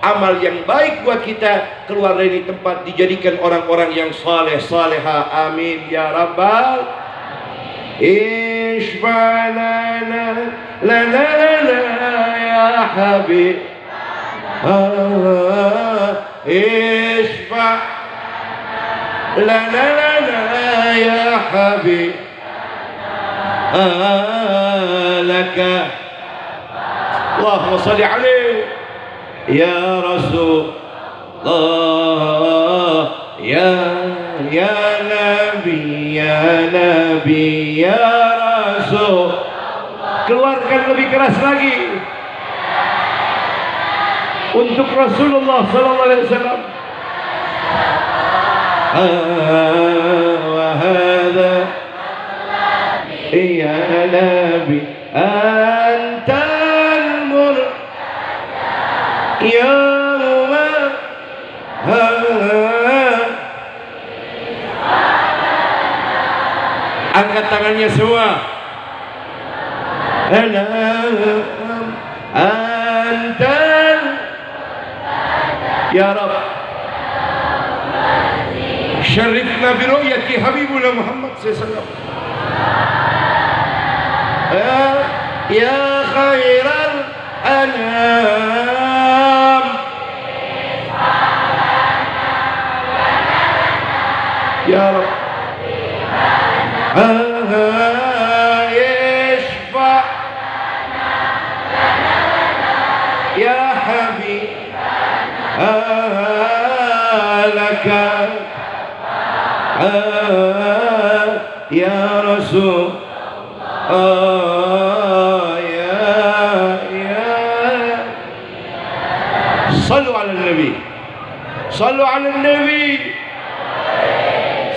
amal yang baik buat kita, keluar dari tempat dijadikan orang-orang yang saleh saleha. Amin ya rabbal. Ishfa lana lana ya habib, ishfa lana ya habib, laka Allahumma salli alaihi ya Rasulullah, ya Nabi, ya Nabi, ya Rasul. Keluarkan lebih keras lagi untuk Rasulullah sallallahu alaihi wasallam. Wa hadha ya Nabi antal mur ya angkat tangannya semua. Antal ya Rabb, syarifna bi ru'yati habibuna Muhammad sallallahu alaihi wasallam. Ya khairal anam, ya Rabb, yashfa ya habib, laka ya Rasul, sallu ala nabi, sallu ala nabi.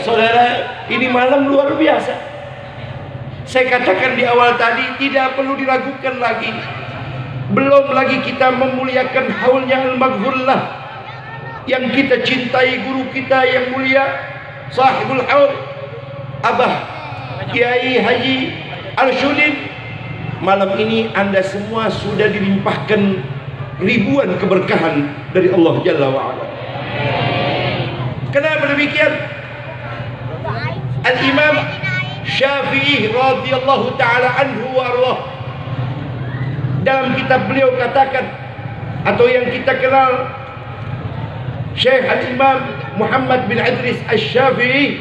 Saudara, ini malam luar biasa. Saya katakan di awal tadi, tidak perlu diragukan lagi. Belum lagi kita memuliakan haulnya al-maghfurlah, yang kita cintai guru kita yang mulia, sahibul haul, Abah Kiai Haji Arsyudin. Malam ini Anda semua sudah dilimpahkan ribuan keberkahan dari Allah Jalla wa'ala. Kenapa demikian? Al-Imam Syafi'i radhiyallahu ta'ala anhu wa arwah, dalam kitab beliau katakan, atau yang kita kenal, Syekh Al-Imam Muhammad bin Idris Asy-Syafi'i,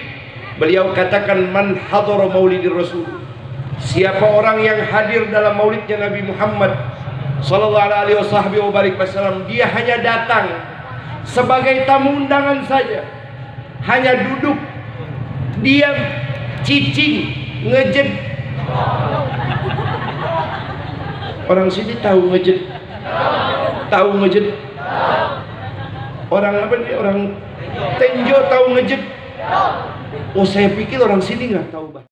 beliau katakan, man hadara maulidir Rasul, siapa orang yang hadir dalam maulidnya Nabi Muhammad sallallahu alaihi wasallam, dia hanya datang sebagai tamu undangan saja, hanya duduk diam, cicing, ngejed. Orang sini tahu ngejed? Tahu ngejed? Orang apa nih? Orang Tenjo tahu ngejed? Oh, saya pikir orang sini nggak tahu, Bang.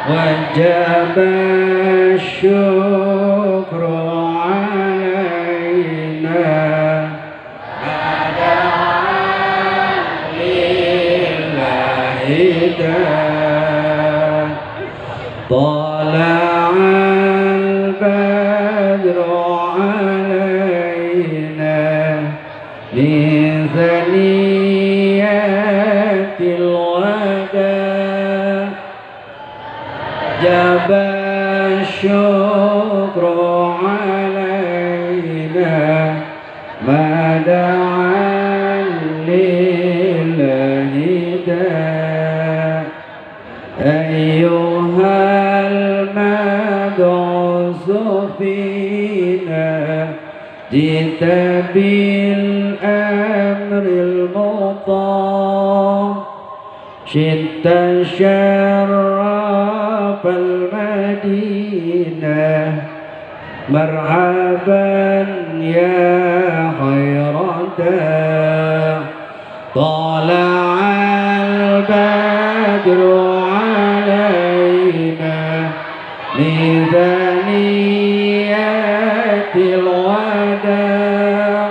وجب الشكر علينا لله طلع البدر علينا من ثنيات الوداع جب الشكر علينا ما دعا لله داع أيها المبعوث فينا جئت بالأمر المطاع شئت شرف المدينة مرحبا يا خير داع طلع البدر علينا لثنيات الوداع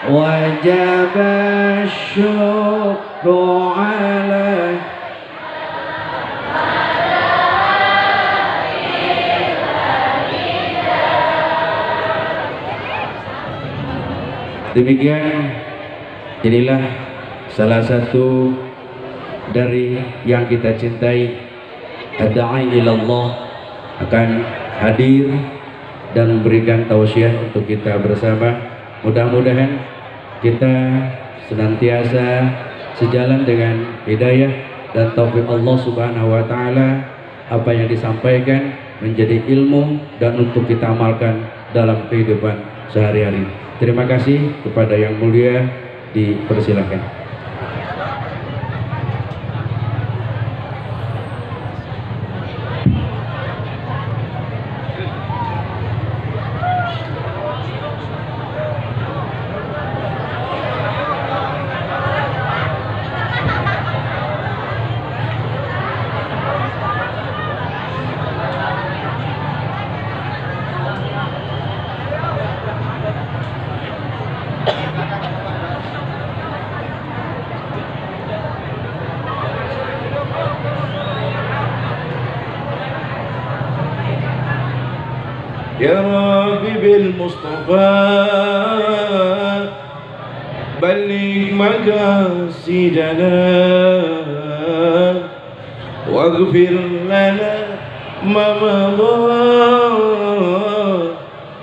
وجب الشكر عليه. Demikian, inilah salah satu dari yang kita cintai, ad-da'i ilallah, akan hadir dan memberikan tausiah untuk kita bersama. Mudah-mudahan kita senantiasa sejalan dengan hidayah dan taufik Allah Subhanahu wa taala. Apa yang disampaikan menjadi ilmu dan untuk kita amalkan dalam kehidupan sehari-hari. Terima kasih. Kepada yang mulia dipersilakan. يا ربي بالمصطفى بلغ مقاصدنا واغفر لنا ما مضى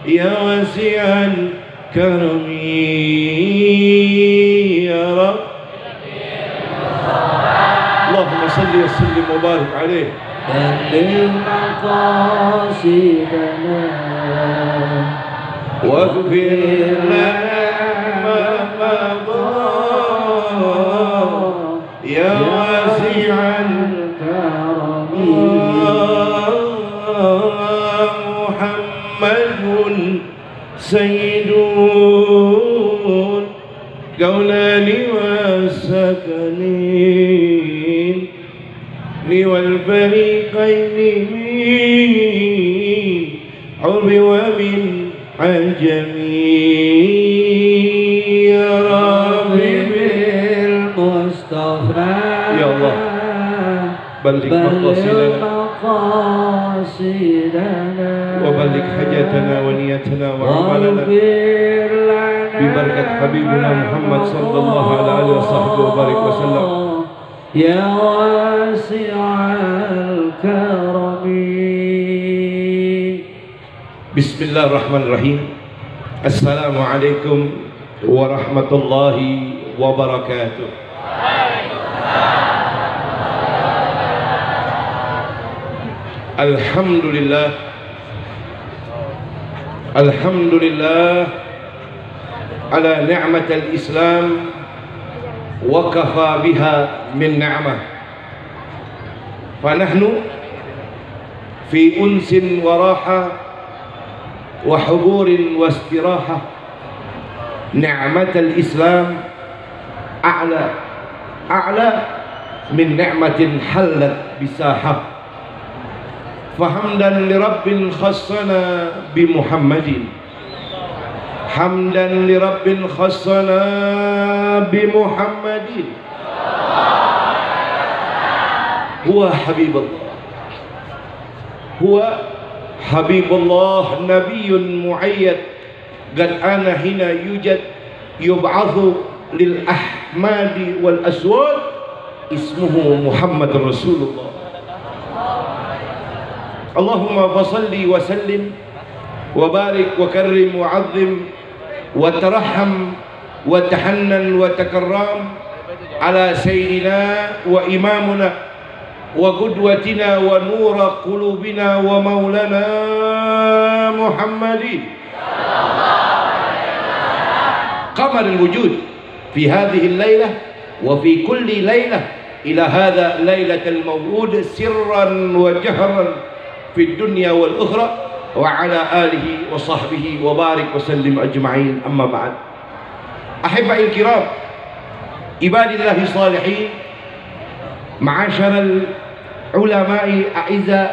يا واسع الكرم يا رب. اللهم صل وسلم وبارك عليه. بلغ مقاصدنا واغفر لنا ما مضى يا واسع الكرم. محمد سيد الكونين والسكنين والفريقين من عرب ومن عجم يا ربي بالمصطفى يا الله بلغ مقاصدنا وبلغ حاجاتنا ونيتنا وعملنا ببركة حبيبنا محمد صلى الله عليه وصحبه وبارك وسلم. يا واسع الكرم. بسم الله الرحمن الرحيم. السلام عليكم ورحمة الله وبركاته. الحمد لله الحمد لله على نعمة الإسلام وكفى بها من نعمة. فنحن في أنس وراحة وحضور واستراحة. نعمة الإسلام أعلى من نعمة حلت بساحة. فحمدا لرب خصنا بمحمد، حمدا لرب خصنا بمحمد. هو حبيب الله، هو حبيب الله، نبي معيد قد آن هنا يوجد يبعث للأحماد والأسود اسمه محمد رسول الله. اللهم فصل وسلم وبارك وكرم وعظم وترحم وتحنن وتكرم على سيدنا وإمامنا وقدوتنا ونور قلوبنا ومولانا محمد قمر الوجود في هذه الليلة وفي كل ليلة إلى هذا ليلة المولود سرا وجهرا في الدنيا والأخرى وعلى آله وصحبه وبارك وسلم أجمعين. أما بعد، أحبائي الكرام، عباد الله الصالحين، معاشر العلماء أعزاء،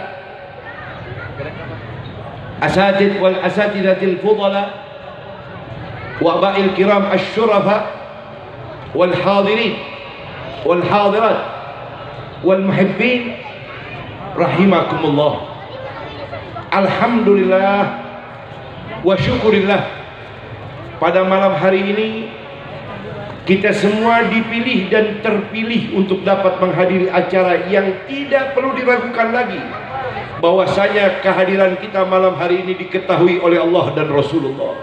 أساتذة والأساتذة الفضلاء وآباء الكرام الشرفاء، wal hadirin wal hadirat wal muhibbin rahimakumullah. Alhamdulillah wa syukurillah, pada malam hari ini kita semua dipilih dan terpilih untuk dapat menghadiri acara yang tidak perlu diragukan lagi bahwasanya kehadiran kita malam hari ini diketahui oleh Allah dan Rasulullah.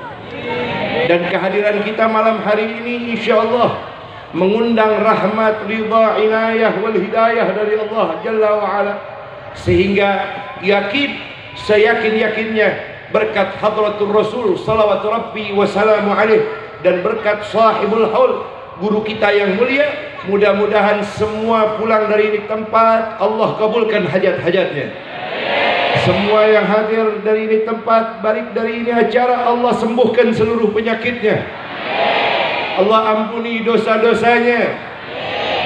Dan kehadiran kita malam hari ini insyaallah mengundang rahmat, ridha, inayah wal hidayah dari Allah Jalla wa Ala, sehingga seyakin-yakinnya berkat hadratul Rasul salawatu rabbi wa salamu alaih dan berkat sahibul haul, guru kita yang mulia, mudah-mudahan semua pulang dari ini tempat Allah kabulkan hajat-hajatnya. Semua yang hadir dari ini tempat, balik dari ini acara, Allah sembuhkan seluruh penyakitnya, Allah ampuni dosa-dosanya,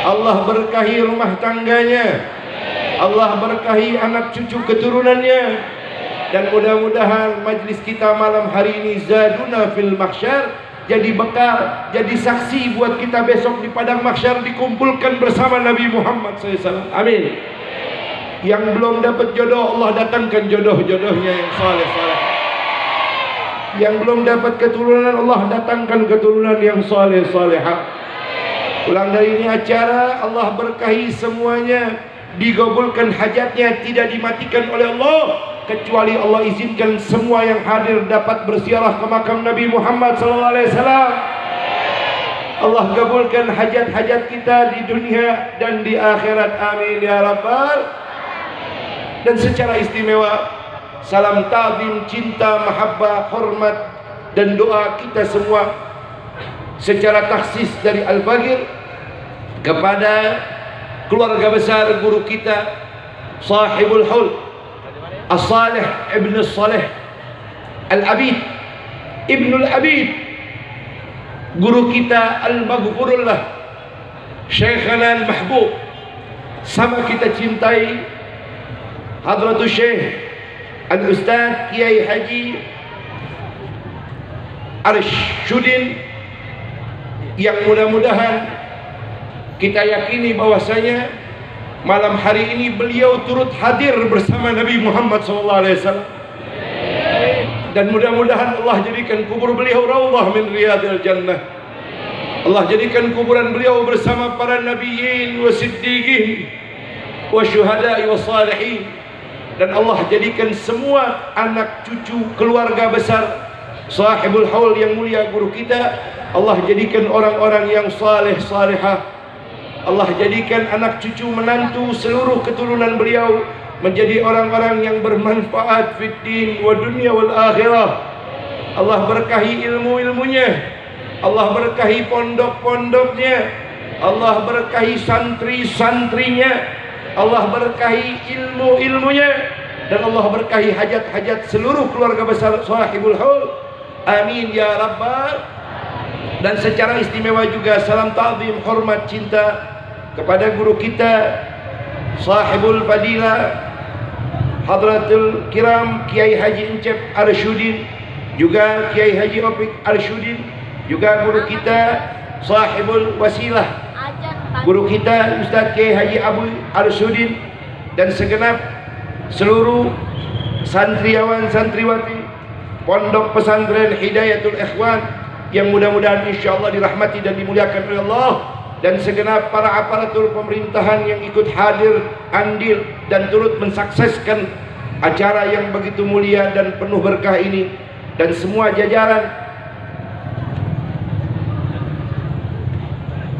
Allah berkahi rumah tangganya, Allah berkahi anak cucu keturunannya, dan mudah-mudahan majlis kita malam hari ini zaduna fil mahsyar, jadi bekal, jadi saksi buat kita besok di padang mahsyar dikumpulkan bersama Nabi Muhammad SAW. Amin. Yang belum dapat jodoh, Allah datangkan jodoh-jodohnya yang saleh-saleh. Yang belum dapat keturunan, Allah datangkan keturunan yang saleh-salehah. Pulang dari ini acara, Allah berkahi semuanya, digabulkan hajatnya, tidak dimatikan oleh Allah, kecuali Allah izinkan semua yang hadir dapat berziarah ke makam Nabi Muhammad SAW. Allah kabulkan hajat-hajat kita di dunia dan di akhirat. Amin ya rabbal. Dan secara istimewa salam ta'zim, cinta, mahabbah, hormat dan doa kita semua secara taksis dari Al-Faqir kepada keluarga besar guru kita sahibul haul As-Salih Ibn Salih Al-Abid Ibn Al-Abid, guru kita Al-Maghfurullah Syekhana Al-Mahbub, sama kita cintai Hadratul Syekh Al-Ustaz Kiai Haji Arsyudin, yang mudah-mudahan kita yakini bahwasanya malam hari ini beliau turut hadir bersama Nabi Muhammad SAW, dan mudah-mudahan Allah jadikan kubur beliau raudhah min riyadil jannah. Allah jadikan kuburan beliau bersama para nabiyyin wa siddiqin wa syuhada'i wa salihin, dan Allah jadikan semua anak cucu keluarga besar sahibul haul yang mulia guru kita, Allah jadikan orang-orang yang saleh salehah. Allah jadikan anak cucu menantu seluruh keturunan beliau menjadi orang-orang yang bermanfaat fid din wa dunya wal akhirah. Allah berkahi ilmu-ilmunya, Allah berkahi pondok-pondoknya, Allah berkahi santri-santrinya, Allah berkahi ilmu-ilmunya, dan Allah berkahi hajat-hajat seluruh keluarga besar sahibul haul. Amin ya rabbal. Dan secara istimewa juga salam ta'zim, hormat, cinta kepada guru kita sahibul fadilah Hadratul Kiram Kiai Haji Encep Arsyudin, juga Kiai Haji Opik Arsyudin, juga guru kita sahibul wasilah guru kita Ustaz Kiai Haji Abu Arsyudin, dan segenap seluruh santriawan santriwati pondok pesantren Hidayatul Ikhwan yang mudah-mudahan insyaallah dirahmati dan dimuliakan oleh Allah, dan segenap para aparatur pemerintahan yang ikut hadir andil dan turut mensukseskan acara yang begitu mulia dan penuh berkah ini, dan semua jajaran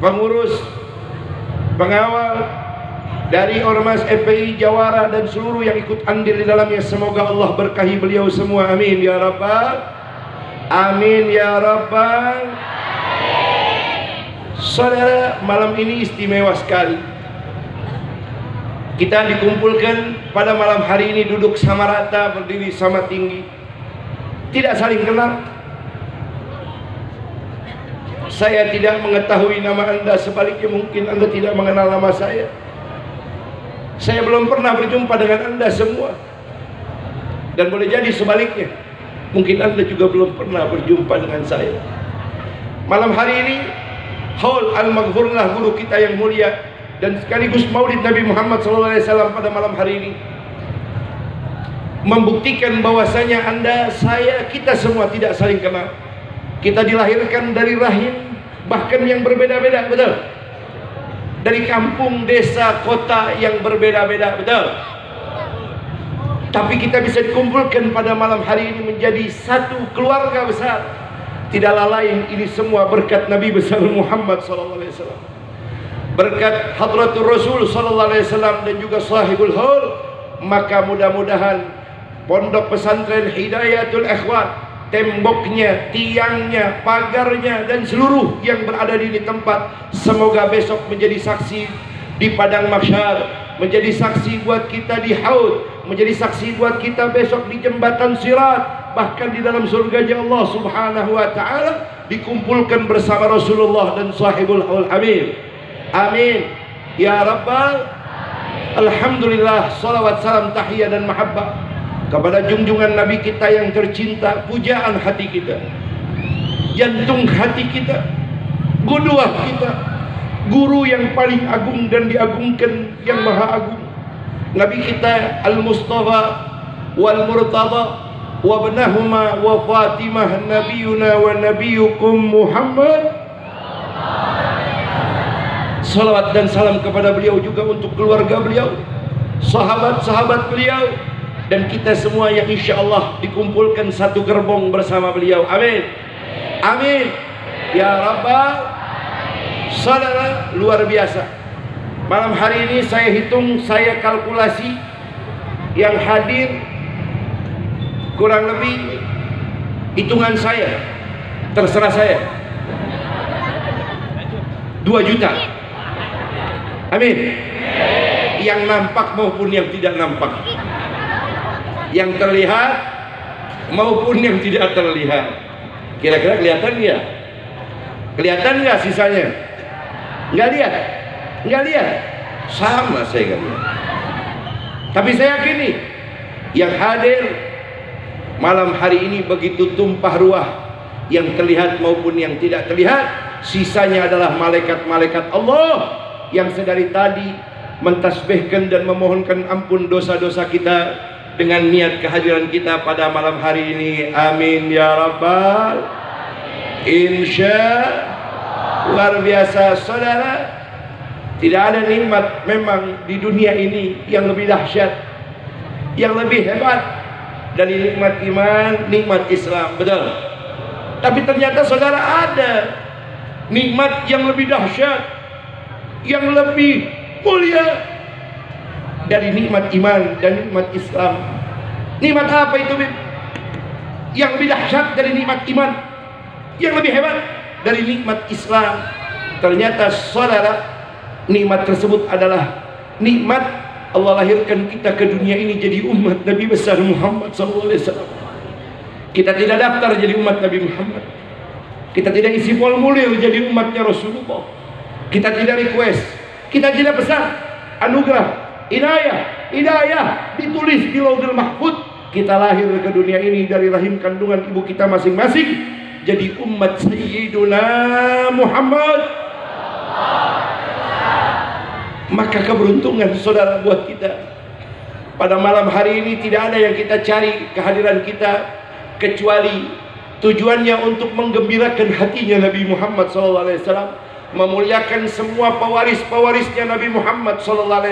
pengurus pengawal dari Ormas FPI Jawara dan seluruh yang ikut andil di dalamnya, semoga Allah berkahi beliau semua. Amin ya rabbal. Amin ya rabbal. Saudara, malam ini istimewa sekali. Kita dikumpulkan pada malam hari ini, duduk sama rata, berdiri sama tinggi, tidak saling kenal. Saya tidak mengetahui nama Anda, sebaliknya mungkin Anda tidak mengenal nama saya. Saya belum pernah berjumpa dengan Anda semua, dan boleh jadi sebaliknya, mungkin Anda juga belum pernah berjumpa dengan saya. Malam hari ini Haul Al-Maghfurlah, guru kita yang mulia dan sekaligus Maulid Nabi Muhammad SAW pada malam hari ini, membuktikan bahwasanya Anda, saya, kita semua tidak saling kenal. Kita dilahirkan dari rahim bahkan yang berbeda-beda, betul? Dari kampung, desa, kota yang berbeda-beda, betul? Tapi kita bisa dikumpulkan pada malam hari ini menjadi satu keluarga besar. Tidaklah lain, ini semua berkat Nabi besar Muhammad SAW, berkat Hadratul Rasul SAW dan juga Sahibul Haul. Maka mudah-mudahan Pondok Pesantren Hidayatul Ikhwan, temboknya, tiangnya, pagarnya, dan seluruh yang berada di tempat, semoga besok menjadi saksi di padang mahsyar, menjadi saksi buat kita di haud, menjadi saksi buat kita besok di jembatan Sirat, bahkan di dalam surganya Allah Subhanahu wa ta'ala, dikumpulkan bersama Rasulullah dan Sahibul Haul. Amin, amin ya Rabbal. Alhamdulillah, salawat, salam, tahiyah dan mahabbah kepada junjungan Nabi kita yang tercinta, pujaan hati kita, jantung hati kita, qudwah kita, guru yang paling agung dan diagungkan, yang maha agung, Nabi kita Al-Mustafa wal Murtada wa ibnahuma wa Fatimah nabiyuna wa nabiyukum Muhammad. Salawat dan salam kepada beliau juga untuk keluarga beliau, sahabat-sahabat beliau, dan kita semua yang insya Allah dikumpulkan satu gerbong bersama beliau. Amin, amin ya Rabbal. Saudara, luar biasa. Malam hari ini saya hitung, saya kalkulasi yang hadir kurang lebih, hitungan saya, terserah saya, 2 juta. Amin. Yang nampak maupun yang tidak nampak, yang terlihat maupun yang tidak terlihat. Kira-kira kelihatan nggak? Kelihatan nggak sisanya? Nggak lihat? Nggak lihat? Sama, saya nggak lihat. Tapi saya yakini yang hadir malam hari ini begitu tumpah ruah, yang terlihat maupun yang tidak terlihat, sisanya adalah malaikat-malaikat Allah yang sedari tadi mentasbihkan dan memohonkan ampun dosa-dosa kita dengan niat kehadiran kita pada malam hari ini. Amin ya Rabbal. Insya luar biasa. Saudara, tidak ada nikmat memang di dunia ini yang lebih dahsyat, yang lebih hebat dari nikmat iman, nikmat Islam, betul? Tapi ternyata saudara, ada nikmat yang lebih dahsyat, yang lebih mulia dari nikmat iman dan nikmat Islam. Nikmat apa itu, Bib? Yang lebih dahsyat dari nikmat iman, yang lebih hebat dari nikmat Islam. Ternyata saudara, nikmat tersebut adalah nikmat Allah lahirkan kita ke dunia ini jadi umat Nabi besar Muhammad SAW. Kita tidak daftar jadi umat Nabi Muhammad, kita tidak isi formulir jadi umatnya Rasulullah, kita tidak request, kita tidak pesan, anugerah, inayah, hidayah ditulis di Lauhul Mahfuz. Kita lahir ke dunia ini dari rahim kandungan ibu kita masing-masing jadi umat Sayyiduna Muhammad. Maka keberuntungan saudara buat kita pada malam hari ini. Tidak ada yang kita cari kehadiran kita kecuali tujuannya untuk menggembirakan hatinya Nabi Muhammad SAW, memuliakan semua pewaris-pewarisnya Nabi Muhammad SAW,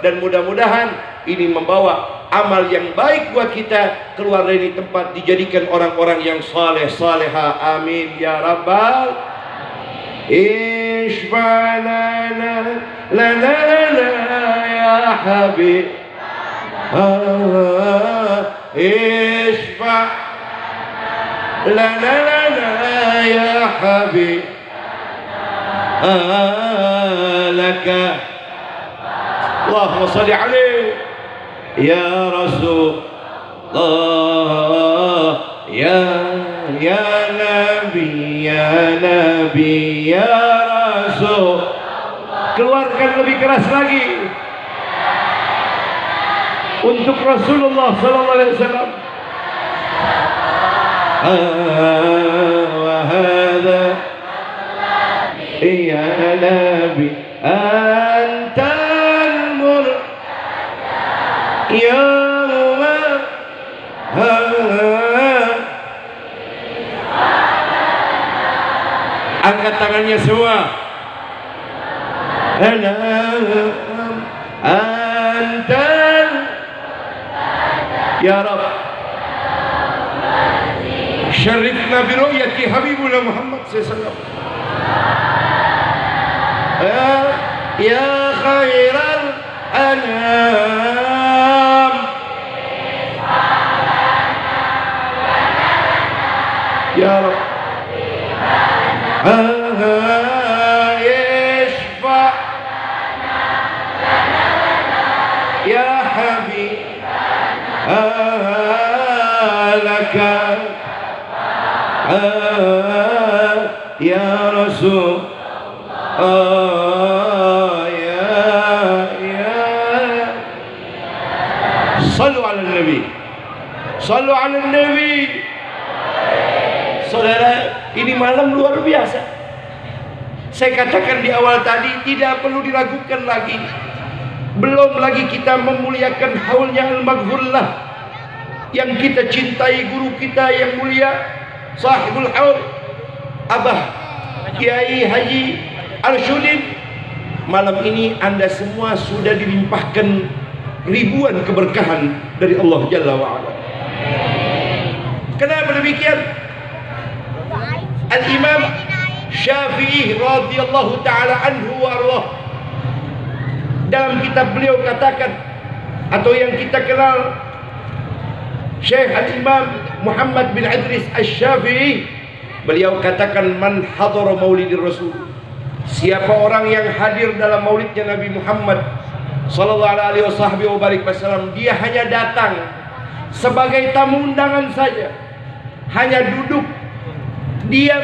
dan mudah-mudahan ini membawa amal yang baik buat kita keluar dari tempat, dijadikan orang-orang yang saleh saleha. Amin ya Rabbal. Ishba'lana lana lana ya habib, ishba' lana lana ya habib, laka Allahumma salli alaihi ya Rasulullah, ya Nabi, ya Nabi, ya Rasul. Keluarkan lebih keras lagi untuk Rasulullah sallallahu alaihi wasallam. Wa hadha Ya Nabi antal yawma angkat tangannya semua. Antal ya Rabb syarifna bi ru'yati habibuna Muhammad sallallahu alaihi wasallam ya khairal anam ya Rabb yashfa ya habib laka ya Rasul Sallu ala Nabi, sallu ala Nabi. Saudara, ini malam luar biasa. Saya katakan di awal tadi, tidak perlu diragukan lagi. Belum lagi kita memuliakan haulnya Al-Maghfurlah, yang kita cintai guru kita yang mulia, sahibul haul, Abah Kiai Haji Arsyudin. Malam ini Anda semua sudah dilimpahkan ribuan keberkahan dari Allah Jalla wa'ala. Kenapa demikian? Al-Imam Syafi'i radhiyallahu ta'ala anhu wa arwah, dalam kitab beliau katakan, atau yang kita kenal Syekh Al-Imam Muhammad bin Idris Asy-Syafi'i, beliau katakan, man hadara maulidir Rasul, siapa orang yang hadir dalam maulidnya Nabi Muhammad sallallahu alaihi wasallam, dia hanya datang sebagai tamu undangan saja, hanya duduk diam,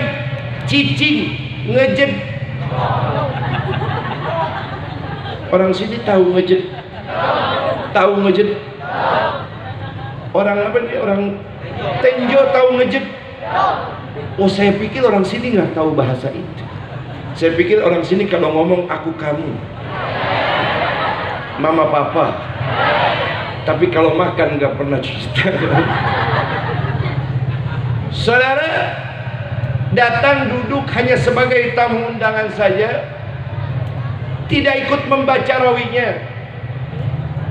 cicing, ngejed. Orang sini tahu ngejed? Tahu ngejed? Orang apa nih? Orang Tenjo tahu ngejed? Oh, saya pikir orang sini nggak tahu bahasa itu. Saya pikir orang sini kalau ngomong aku kamu, mama papa, tapi kalau makan nggak pernah cerita. Saudara, datang duduk hanya sebagai tamu undangan saja, tidak ikut membaca rawinya,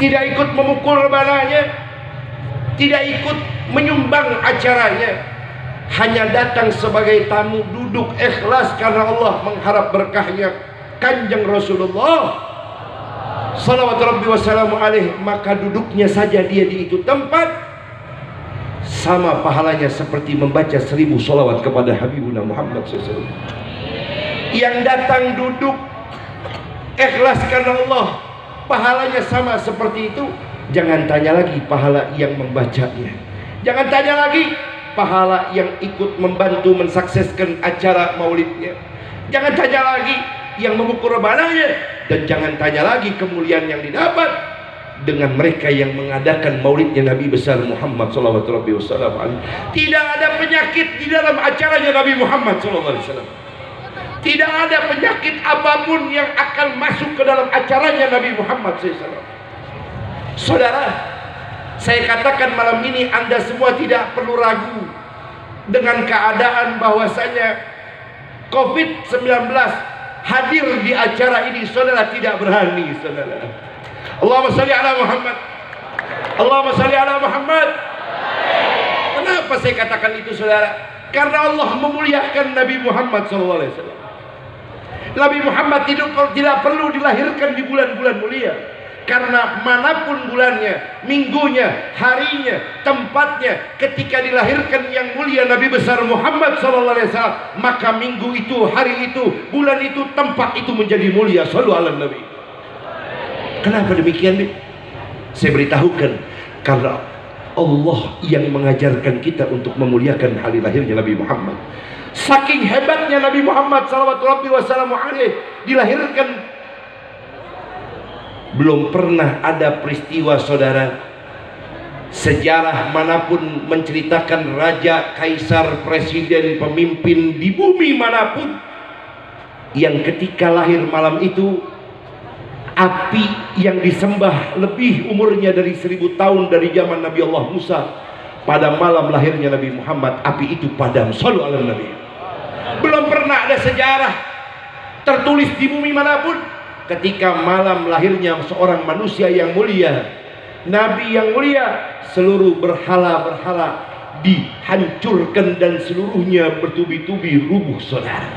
tidak ikut memukul rebananya, tidak ikut menyumbang acaranya, hanya datang sebagai tamu, duduk ikhlas karena Allah, mengharap berkahnya Kanjeng Rasulullah salawatu rabbi wassalamu alaihi. Maka duduknya saja dia di itu tempat sama pahalanya seperti membaca 1000 salawat kepada Habibuna Muhammad SAW. Yang datang duduk ikhlas karena Allah, pahalanya sama seperti itu. Jangan tanya lagi pahala yang membacanya, jangan tanya lagi pahala yang ikut membantu mensukseskan acara maulidnya, jangan tanya lagi yang memukul rebananya, dan jangan tanya lagi kemuliaan yang didapat dengan mereka yang mengadakan maulidnya Nabi besar Muhammad sallallahu alaihi wasallam. Tidak ada penyakit di dalam acaranya Nabi Muhammad sallallahu alaihi wasallam. Tidak ada penyakit apapun yang akan masuk ke dalam acaranya Nabi Muhammad sallallahu alaihi wasallam. Saudara, saya katakan malam ini Anda semua tidak perlu ragu dengan keadaan bahwasanya COVID-19 hadir di acara ini. Saudara tidak berani, saudara. Allahumma salli ala Muhammad, Allahumma salli ala Muhammad. Kenapa saya katakan itu, saudara? Karena Allah memuliakan Nabi Muhammad SAW. Nabi Muhammad tidak perlu dilahirkan di bulan-bulan mulia, karena manapun bulannya, minggunya, harinya, tempatnya, ketika dilahirkan yang mulia Nabi besar Muhammad SAW, maka minggu itu, hari itu, bulan itu, tempat itu menjadi mulia. Shallu ala Nabi. Kenapa demikian? Saya beritahukan, karena Allah yang mengajarkan kita untuk memuliakan hari lahirnya Nabi Muhammad. Saking hebatnya Nabi Muhammad sallallahu alaihi dilahirkan, belum pernah ada peristiwa, saudara, sejarah manapun menceritakan raja, kaisar, presiden, pemimpin di bumi manapun yang ketika lahir malam itu api yang disembah lebih umurnya dari 1000 tahun dari zaman Nabi Allah Musa. Pada malam lahirnya Nabi Muhammad, api itu padam. Shallu ala Nabi. Belum pernah ada sejarah tertulis di bumi manapun ketika malam lahirnya seorang manusia yang mulia, Nabi yang mulia, seluruh berhala-berhala dihancurkan dan seluruhnya bertubi-tubi rubuh, saudara.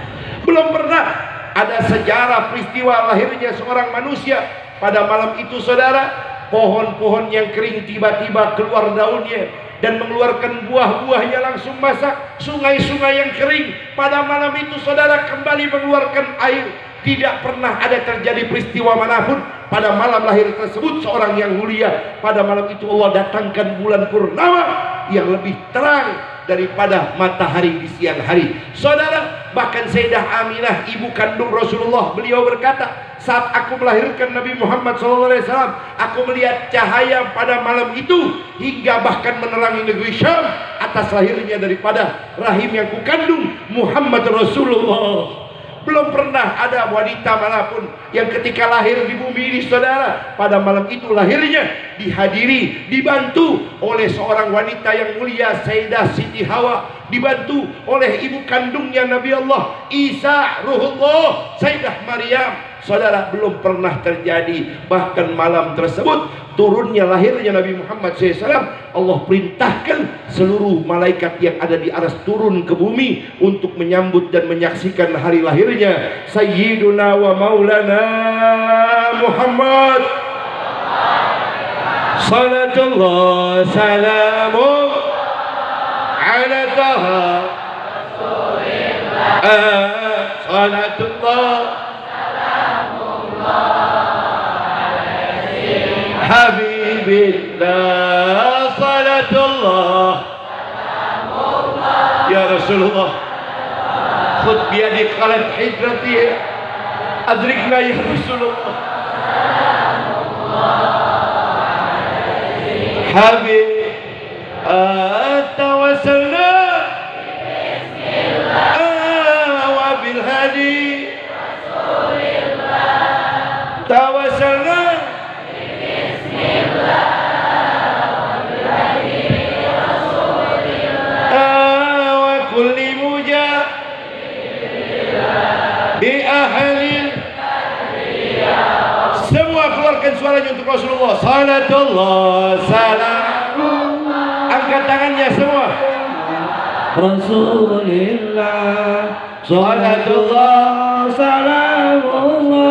Belum pernah ada sejarah peristiwa lahirnya seorang manusia pada malam itu, saudara. Pohon-pohon yang kering tiba-tiba keluar daunnya dan mengeluarkan buah-buahnya langsung masak. Sungai-sungai yang kering pada malam itu, saudara, kembali mengeluarkan air. Tidak pernah ada terjadi peristiwa manapun pada malam lahir tersebut seorang yang mulia. Pada malam itu Allah datangkan bulan purnama yang lebih terang daripada matahari di siang hari, saudara. Bahkan Sayyidah Aminah, ibu kandung Rasulullah, beliau berkata, saat aku melahirkan Nabi Muhammad SAW, aku melihat cahaya pada malam itu hingga bahkan menerangi negeri Syam atas lahirnya daripada rahim yang kukandung Muhammad Rasulullah. Belum pernah ada wanita manapun yang ketika lahir di bumi ini, saudara, pada malam itu lahirnya dihadiri, dibantu oleh seorang wanita yang mulia, Sayyidah Siti Hawa, dibantu oleh ibu kandungnya Nabi Allah Isa Ruhullah, Sayyidah Maryam. Saudara, belum pernah terjadi. Bahkan malam tersebut turunnya lahirnya Nabi Muhammad SAW, Allah perintahkan seluruh malaikat yang ada di aras turun ke bumi untuk menyambut dan menyaksikan hari lahirnya Sayyiduna wa Maulana Muhammad. Salatullah salamu ala taha salatullah Habibillah, salatullah ya Rasulullah, khud biyadik qalat hijrati adrikna ya Rasulullah. Habib tawasalna wa bil hadi tawasalna semua keluarkan suaranya untuk Rasulullah. Salatullah salamullah. Angkat tangannya semua. Rasulillah. Salatullah salamullah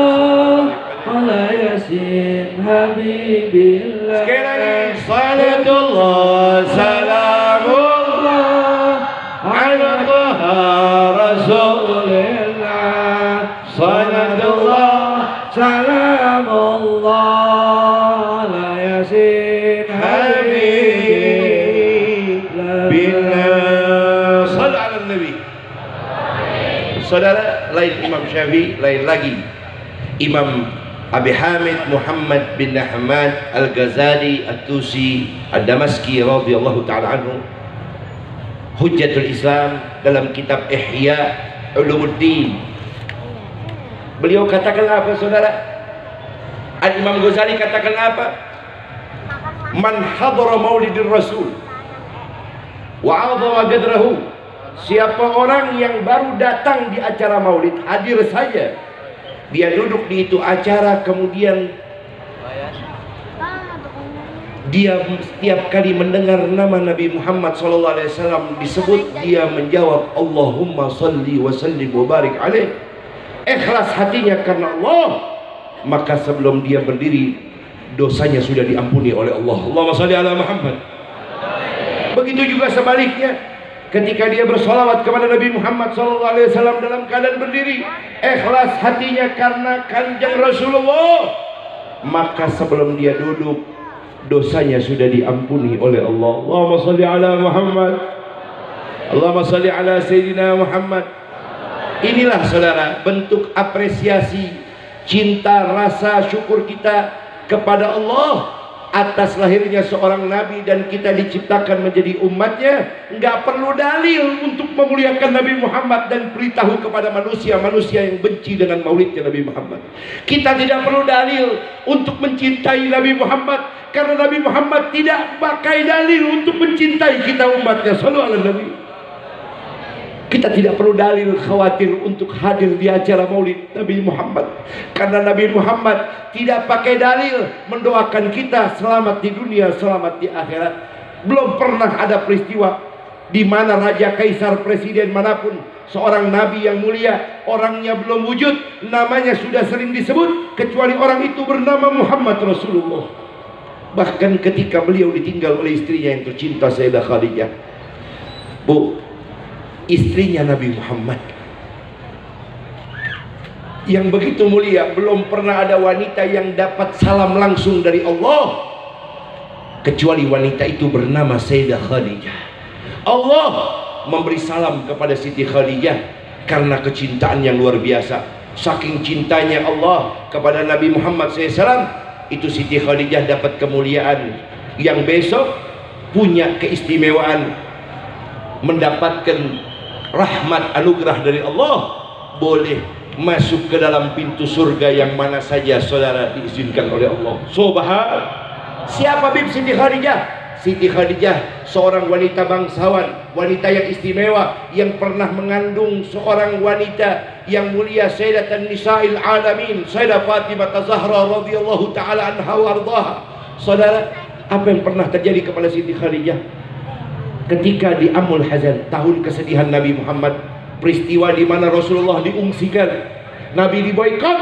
ala yasin habibillah. Sekali lagi. Salatullah salamullah ala taha Rasulillah. Salatullah salamullah ala yasin habibillah. Salat ala Nabi. Saudara, lain Imam Syafi'i, lain lagi Imam Abi Hamid Muhammad bin Ahmad Al-Ghazali At-Tusi Ad-Damaski radhiyallahu ta'ala anhu, Hujjatul Islam, dalam kitab Ihya Ulumuddin, beliau katakan apa, saudara? Al-Imam Ghazali katakan apa? Man hadara maulidir Rasul wa 'azama qadrahu, siapa orang yang baru datang di acara maulid, hadir saja, dia duduk di itu acara, kemudian dia setiap kali mendengar nama Nabi Muhammad SAW disebut, dia menjawab Allahumma salli wa sallim wa barik alaih, ikhlas hatinya karena Allah, maka sebelum dia berdiri dosanya sudah diampuni oleh Allah. Allahumma salli ala Muhammad. Begitu juga sebaliknya, ketika dia bersolawat kepada Nabi Muhammad SAW dalam keadaan berdiri, ikhlas hatinya karena kanjeng Rasulullah, maka sebelum dia duduk dosanya sudah diampuni oleh Allah. Allahumma salli ala Muhammad. Allahumma salli ala Sayyidina Muhammad. Inilah, saudara, bentuk apresiasi, cinta, rasa syukur kita kepada Allah atas lahirnya seorang nabi dan kita diciptakan menjadi umatnya, nggak perlu dalil untuk memuliakan Nabi Muhammad dan beritahu kepada manusia-manusia yang benci dengan maulidnya Nabi Muhammad. Kita tidak perlu dalil untuk mencintai Nabi Muhammad, karena Nabi Muhammad tidak pakai dalil untuk mencintai kita umatnya. Sallallahu alaihi Nabi. Kita tidak perlu dalil khawatir untuk hadir di acara maulid Nabi Muhammad, karena Nabi Muhammad tidak pakai dalil mendoakan kita selamat di dunia, selamat di akhirat. Belum pernah ada peristiwa di mana raja, kaisar, presiden manapun, seorang nabi yang mulia, orangnya belum wujud, namanya sudah sering disebut, kecuali orang itu bernama Muhammad Rasulullah. Bahkan ketika beliau ditinggal oleh istrinya yang tercinta Sayyidah Khadijah, Bu, istrinya Nabi Muhammad yang begitu mulia, belum pernah ada wanita yang dapat salam langsung dari Allah kecuali wanita itu bernama Sayyidah Khadijah. Allah memberi salam kepada Siti Khadijah karena kecintaan yang luar biasa. Saking cintanya Allah kepada Nabi Muhammad SAW, itu Siti Khadijah dapat kemuliaan yang besok punya keistimewaan, mendapatkan rahmat anugerah dari Allah, boleh masuk ke dalam pintu surga yang mana saja saudara diizinkan oleh Allah. Subhan. Siapa bib Siti Khadijah? Siti Khadijah seorang wanita bangsawan, wanita yang istimewa, yang pernah mengandung seorang wanita yang mulia, Sayyidatan Nisa'il Alamin, Sayyidah Fatimah Zahra radhiyallahu taala anha wa ardhaha. Saudara, apa yang pernah terjadi kepada Siti Khadijah ketika di Amul Hazan, tahun kesedihan Nabi Muhammad, peristiwa di mana Rasulullah diungsikan, Nabi diboikot,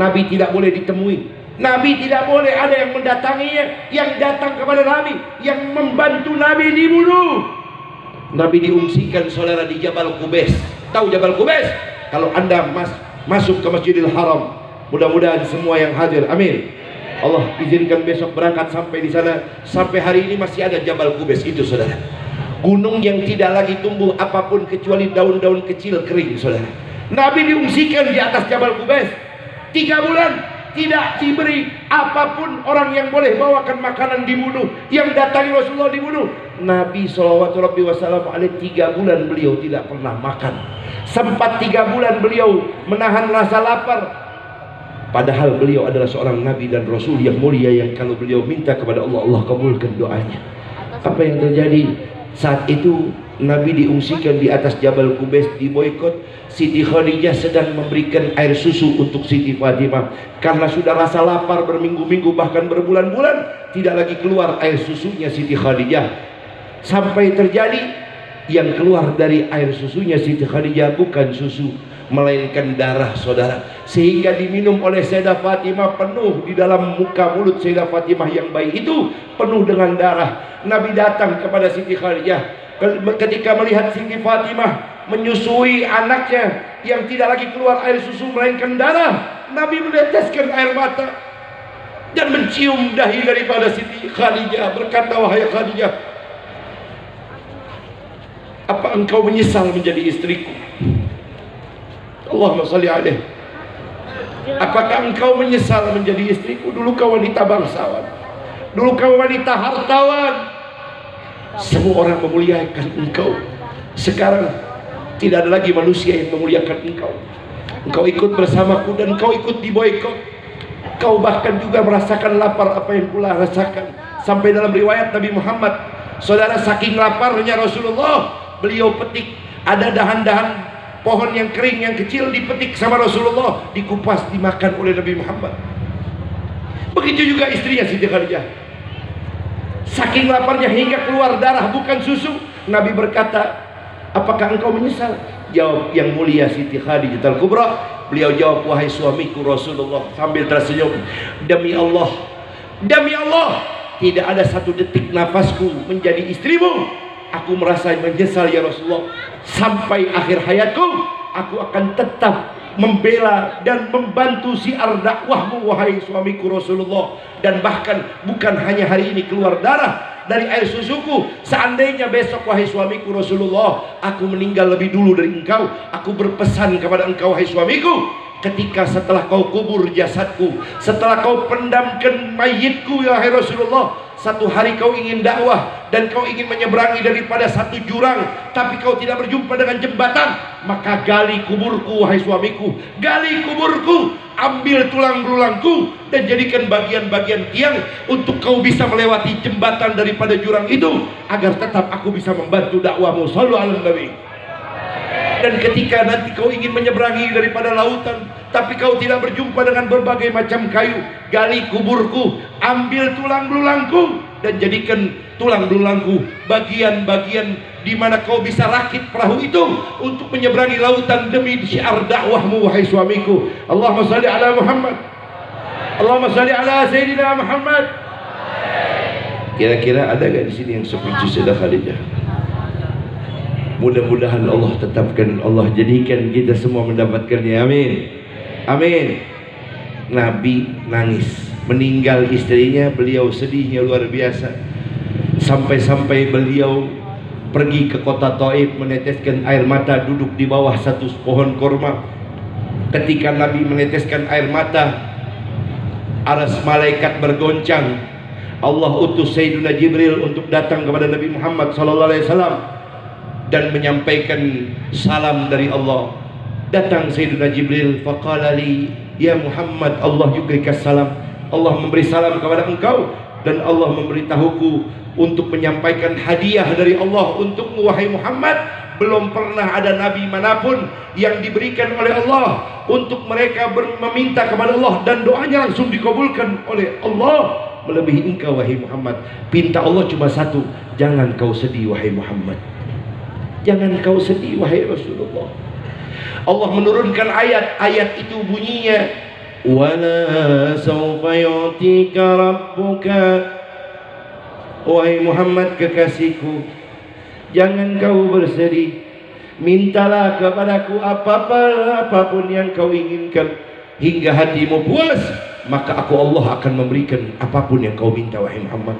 Nabi tidak boleh ditemui, Nabi tidak boleh ada yang mendatanginya, yang datang kepada Nabi, yang membantu Nabi dibunuh. Nabi diungsikan saudara di Jabal Qubais. Tahu Jabal Qubais? Kalau Anda masuk ke Masjidil Haram, mudah-mudahan semua yang hadir, amin, Allah izinkan besok berangkat sampai di sana. Sampai hari ini masih ada Jabal Qubais itu saudara, gunung yang tidak lagi tumbuh apapun kecuali daun-daun kecil kering saudara. Nabi diungsikan di atas Jabal Qubais 3 bulan, tidak diberi apapun. Orang yang boleh bawakan makanan dibunuh, yang datangi Rasulullah dibunuh. Nabi SAW 3 bulan beliau tidak pernah makan. Sempat 3 bulan beliau menahan rasa lapar, padahal beliau adalah seorang nabi dan rasul yang mulia, yang kalau beliau minta kepada Allah, Allah kabulkan doanya. Apa yang terjadi saat itu? Nabi diungsikan di atas Jabal Qubais, diboikot. Siti Khadijah sedang memberikan air susu untuk Siti Fatimah, karena sudah rasa lapar berminggu-minggu bahkan berbulan-bulan tidak lagi keluar air susunya Siti Khadijah. Sampai terjadi yang keluar dari air susunya Siti Khadijah bukan susu, melainkan darah saudara, sehingga diminum oleh Sayyidah Fatimah penuh. Di dalam muka mulut Sayyidah Fatimah yang baik itu penuh dengan darah. Nabi datang kepada Siti Khadijah ketika melihat Siti Fatimah menyusui anaknya yang tidak lagi keluar air susu melainkan darah. Nabi meneteskan air mata dan mencium dahi daripada Siti Khadijah, berkata, wahai Khadijah, apa engkau menyesal menjadi istriku? Allahumma salli alaih. Apakah engkau menyesal menjadi istriku? Dulu kau wanita bangsawan, dulu kau wanita hartawan, semua orang memuliakan engkau. Sekarang tidak ada lagi manusia yang memuliakan engkau. Engkau ikut bersamaku dan engkau ikut diboikot. Kau bahkan juga merasakan lapar apa yang pula rasakan. Sampai dalam riwayat Nabi Muhammad, saudara, saking laparnya Rasulullah, beliau petik, ada dahan-dahan pohon yang kering yang kecil, dipetik sama Rasulullah, dikupas, dimakan oleh Nabi Muhammad. Begitu juga istrinya Siti Khadijah, saking laparnya hingga keluar darah bukan susu. Nabi berkata, apakah engkau menyesal? Jawab yang mulia Siti Khadijah Al-Kubra, beliau jawab, wahai suamiku Rasulullah, sambil tersenyum, demi Allah, tidak ada satu detik nafasku menjadi istrimu aku merasa menyesal ya Rasulullah. Sampai akhir hayatku aku akan tetap membela dan membantu siar dakwahmu wahai suamiku Rasulullah. Dan bahkan bukan hanya hari ini keluar darah dari air susuku, seandainya besok wahai suamiku Rasulullah aku meninggal lebih dulu dari engkau, aku berpesan kepada engkau wahai suamiku, ketika setelah kau kubur jasadku, setelah kau pendamkan mayitku ya Rasulullah, satu hari kau ingin dakwah dan kau ingin menyeberangi daripada satu jurang, tapi kau tidak berjumpa dengan jembatan, maka gali kuburku wahai suamiku, gali kuburku, ambil tulang belulangku dan jadikan bagian-bagian tiang untuk kau bisa melewati jembatan daripada jurang itu, agar tetap aku bisa membantu dakwahmu. Shallu ala nabi. Dan ketika nanti kau ingin menyeberangi daripada lautan, tapi kau tidak berjumpa dengan berbagai macam kayu, gali kuburku, ambil tulang belulangku dan jadikan tulang belulangku bagian-bagian di mana kau bisa rakit perahu itu untuk menyeberangi lautan demi syiar dakwahmu wahai suamiku. Allahumma salli ala Muhammad, Allahumma salli ala Sayyidina Muhammad. Kira-kira ada gak di sini yang seperti Sayyidah Khadijah? Mudah-mudahan Allah tetapkan, Allah jadikan kita semua mendapatkannya. Amin, amin. Nabi nangis meninggal istrinya, beliau sedihnya luar biasa, sampai-sampai beliau pergi ke kota Taif meneteskan air mata, duduk di bawah satu pohon korma. Ketika Nabi meneteskan air mata, aras malaikat bergoncang. Allah utus Sayyidina Jibril untuk datang kepada Nabi Muhammad SAW dan menyampaikan salam dari Allah. Datang Sayyidina Jibril, faqala li ya Muhammad, Allah yugrikas salam, Allah memberi salam kepada engkau dan Allah memberitahuku untuk menyampaikan hadiah dari Allah untukmu wahai Muhammad. Belum pernah ada nabi manapun yang diberikan oleh Allah untuk mereka meminta kepada Allah dan doanya langsung dikabulkan oleh Allah melebihi engkau wahai Muhammad. Pinta Allah cuma satu, jangan kau sedih wahai Muhammad, jangan kau sedih wahai Rasulullah. Allah menurunkan ayat itu bunyinya, wala sawfa yu'tika rabbuka, wahai Muhammad kekasihku, jangan kau bersedih, mintalah kepadaku apapun yang kau inginkan hingga hatimu puas, maka aku Allah akan memberikan apapun yang kau minta wahai Muhammad.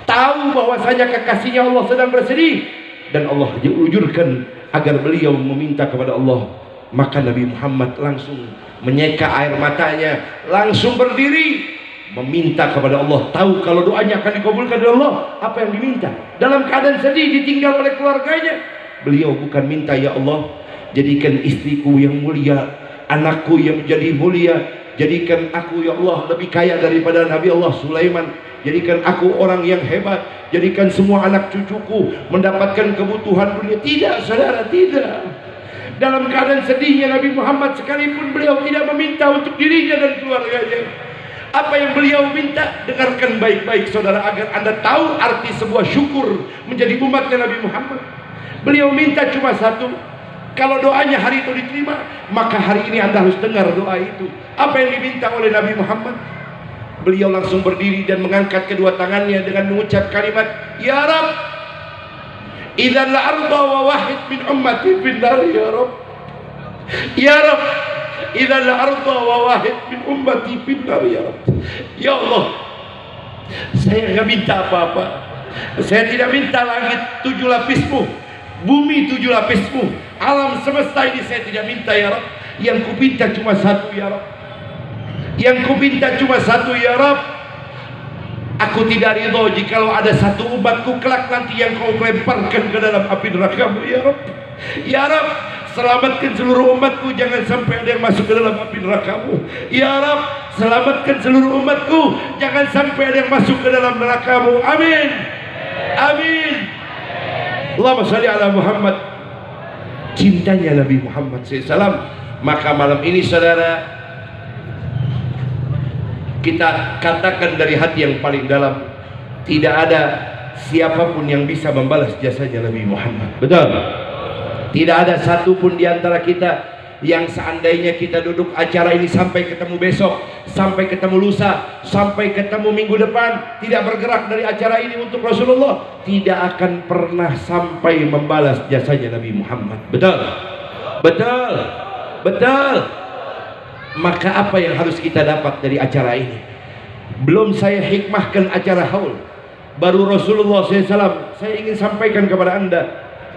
Tahu bahwasanya kekasihnya Allah sedang bersedih dan Allah diujurkan agar beliau meminta kepada Allah, maka Nabi Muhammad langsung menyeka air matanya, langsung berdiri meminta kepada Allah. Tahu kalau doanya akan dikabulkan oleh Allah, apa yang diminta? Dalam keadaan sedih ditinggal oleh keluarganya, beliau bukan minta, ya Allah jadikan istriku yang mulia, anakku yang menjadi mulia, jadikan aku ya Allah lebih kaya daripada Nabi Allah Sulaiman, jadikan aku orang yang hebat, jadikan semua anak cucuku mendapatkan kebutuhan dunia. Tidak saudara, tidak. Dalam keadaan sedihnya Nabi Muhammad sekalipun beliau tidak meminta untuk dirinya dan keluarganya. Apa yang beliau minta, dengarkan baik-baik saudara agar anda tahu arti sebuah syukur menjadi umatnya Nabi Muhammad. Beliau minta cuma satu, kalau doanya hari itu diterima, maka hari ini anda harus dengar doa itu. Apa yang diminta oleh Nabi Muhammad? Beliau langsung berdiri dan mengangkat kedua tangannya dengan mengucap kalimat, ya Rab, idza al-arda wa wahid min ummati finnar, ya Rab, ya Rab, idza al-arda wa wahid min ummati finnar, ya Rab. Ya Allah, saya nggak minta apa-apa, saya tidak minta langit 7 lapismu, bumi 7 lapismu, alam semesta ini saya tidak minta ya Rab. Yang kupinta cuma satu ya Rab, yang kupinta cuma satu ya Rab. Aku tidak ridho jikalau ada satu umatku kelak nanti yang kau lemparkan ke dalam api neraka-Mu ya Rab. Ya Rab, selamatkan seluruh umatku, jangan sampai ada yang masuk ke dalam api neraka-Mu. Ya Rab, selamatkan seluruh umatku, jangan sampai ada yang masuk ke dalam neraka-Mu. Amin, amin. Allahumma shalli ala Muhammad. Cintanya Nabi Muhammad SAW. Maka malam ini saudara, kita katakan dari hati yang paling dalam, tidak ada siapapun yang bisa membalas jasanya Nabi Muhammad. Betul? Tidak ada satupun di antara kita yang seandainya kita duduk acara ini sampai ketemu besok, sampai ketemu lusa, sampai ketemu minggu depan, tidak bergerak dari acara ini untuk Rasulullah, tidak akan pernah sampai membalas jasanya Nabi Muhammad. Betul? Betul? Betul? Maka apa yang harus kita dapat dari acara ini? Belum saya hikmahkan acara haul, baru Rasulullah SAW. Saya ingin sampaikan kepada anda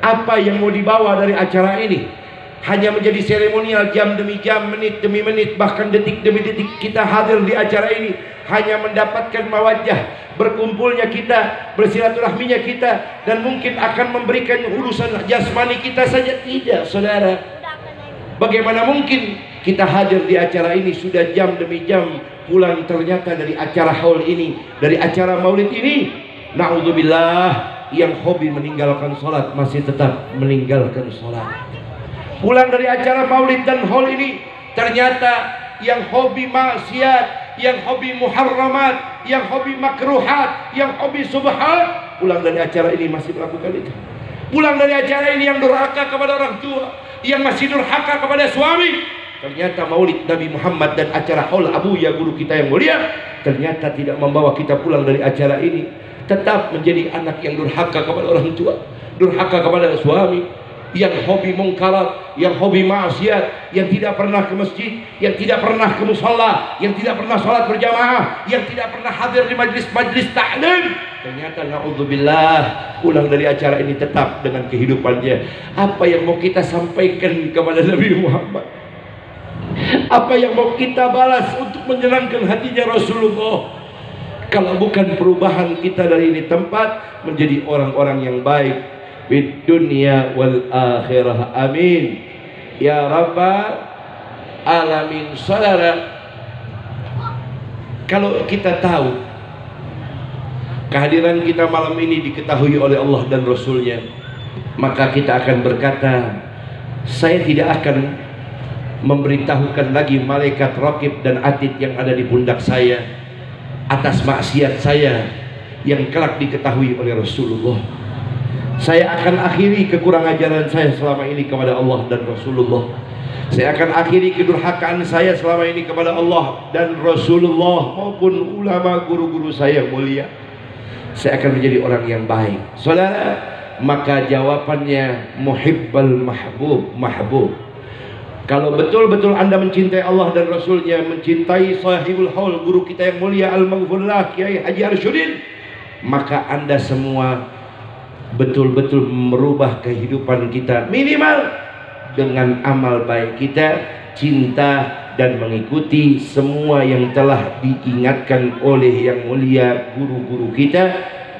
apa yang mau dibawa dari acara ini. hanya menjadi seremonial, jam demi jam, menit demi menit, bahkan detik demi detik kita hadir di acara ini hanya mendapatkan mawajah, berkumpulnya kita, bersilaturahminya kita, dan mungkin akan memberikan urusan jasmani kita saja. Tidak, saudara. Bagaimana mungkin kita hadir di acara ini sudah jam demi jam, pulang ternyata dari acara haul ini, dari acara maulid ini, na'udzubillah, yang hobi meninggalkan sholat masih tetap meninggalkan sholat. Pulang dari acara maulid dan haul ini, ternyata yang hobi maksiat, yang hobi muharramat, yang hobi makruhat, yang hobi subhat, pulang dari acara ini masih melakukan itu. Pulang dari acara ini yang durhaka kepada orang tua, yang masih durhaka kepada suami. Ternyata maulid Nabi Muhammad dan acara haul Abuya, guru kita yang mulia, ternyata tidak membawa kita pulang dari acara ini. Tetap menjadi anak yang durhaka kepada orang tua, durhaka kepada suami, yang hobi mungkarat, yang hobi maksiat, yang tidak pernah ke masjid, yang tidak pernah ke musholla, yang tidak pernah sholat berjamaah, yang tidak pernah hadir di majlis-majlis ta'lim. Ternyata na'udzubillah, pulang dari acara ini tetap dengan kehidupannya. Apa yang mau kita sampaikan kepada Nabi Muhammad? Apa yang mau kita balas untuk menyenangkan hatinya Rasulullah? Kalau bukan perubahan kita dari ini tempat menjadi orang-orang yang baik di dunia wal akhirah, amin ya rabbal alamin. Saudara, kalau kita tahu kehadiran kita malam ini diketahui oleh Allah dan Rasulnya, maka kita akan berkata, saya tidak akan memberitahukan lagi malaikat raqib dan atid yang ada di pundak saya atas maksiat saya yang kelak diketahui oleh Rasulullah. Saya akan akhiri kekurangan ajaran saya selama ini kepada Allah dan Rasulullah. Saya akan akhiri kedurhakaan saya selama ini kepada Allah dan Rasulullah maupun ulama guru-guru saya mulia. Saya akan menjadi orang yang baik. Saudara, maka jawabannya muhibbal mahbub, mahbub. Kalau betul-betul Anda mencintai Allah dan Rasulnya, mencintai sahibul haul, guru kita yang mulia al-maghfurlah Kiai Haji Arsyudin, maka Anda semua betul-betul merubah kehidupan kita, minimal dengan amal baik kita, cinta dan mengikuti semua yang telah diingatkan oleh yang mulia guru-guru kita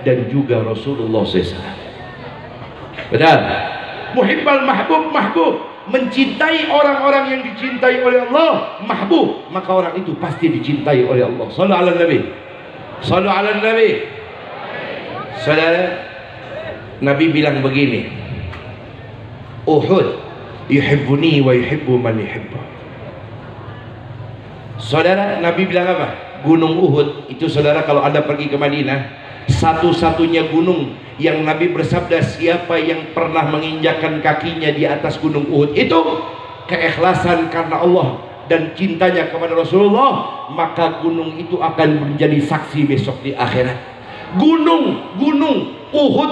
dan juga Rasulullah SAW. Betul? Muhibbal mahbub, mahbub, mencintai orang-orang yang dicintai oleh Allah, mahbub, maka orang itu pasti dicintai oleh Allah. Sallu ala Nabi, sallu ala Nabi. Saudara, Nabi bilang begini, Uhud yuhibbuni wa yuhibbu man yuhibbu. Saudara, Nabi bilang apa? Gunung Uhud itu, saudara, kalau Anda pergi ke Madinah, satu-satunya gunung yang Nabi bersabda siapa yang pernah menginjakkan kakinya di atas gunung Uhud itu keikhlasan karena Allah dan cintanya kepada Rasulullah, maka gunung itu akan menjadi saksi besok di akhirat. Gunung Uhud,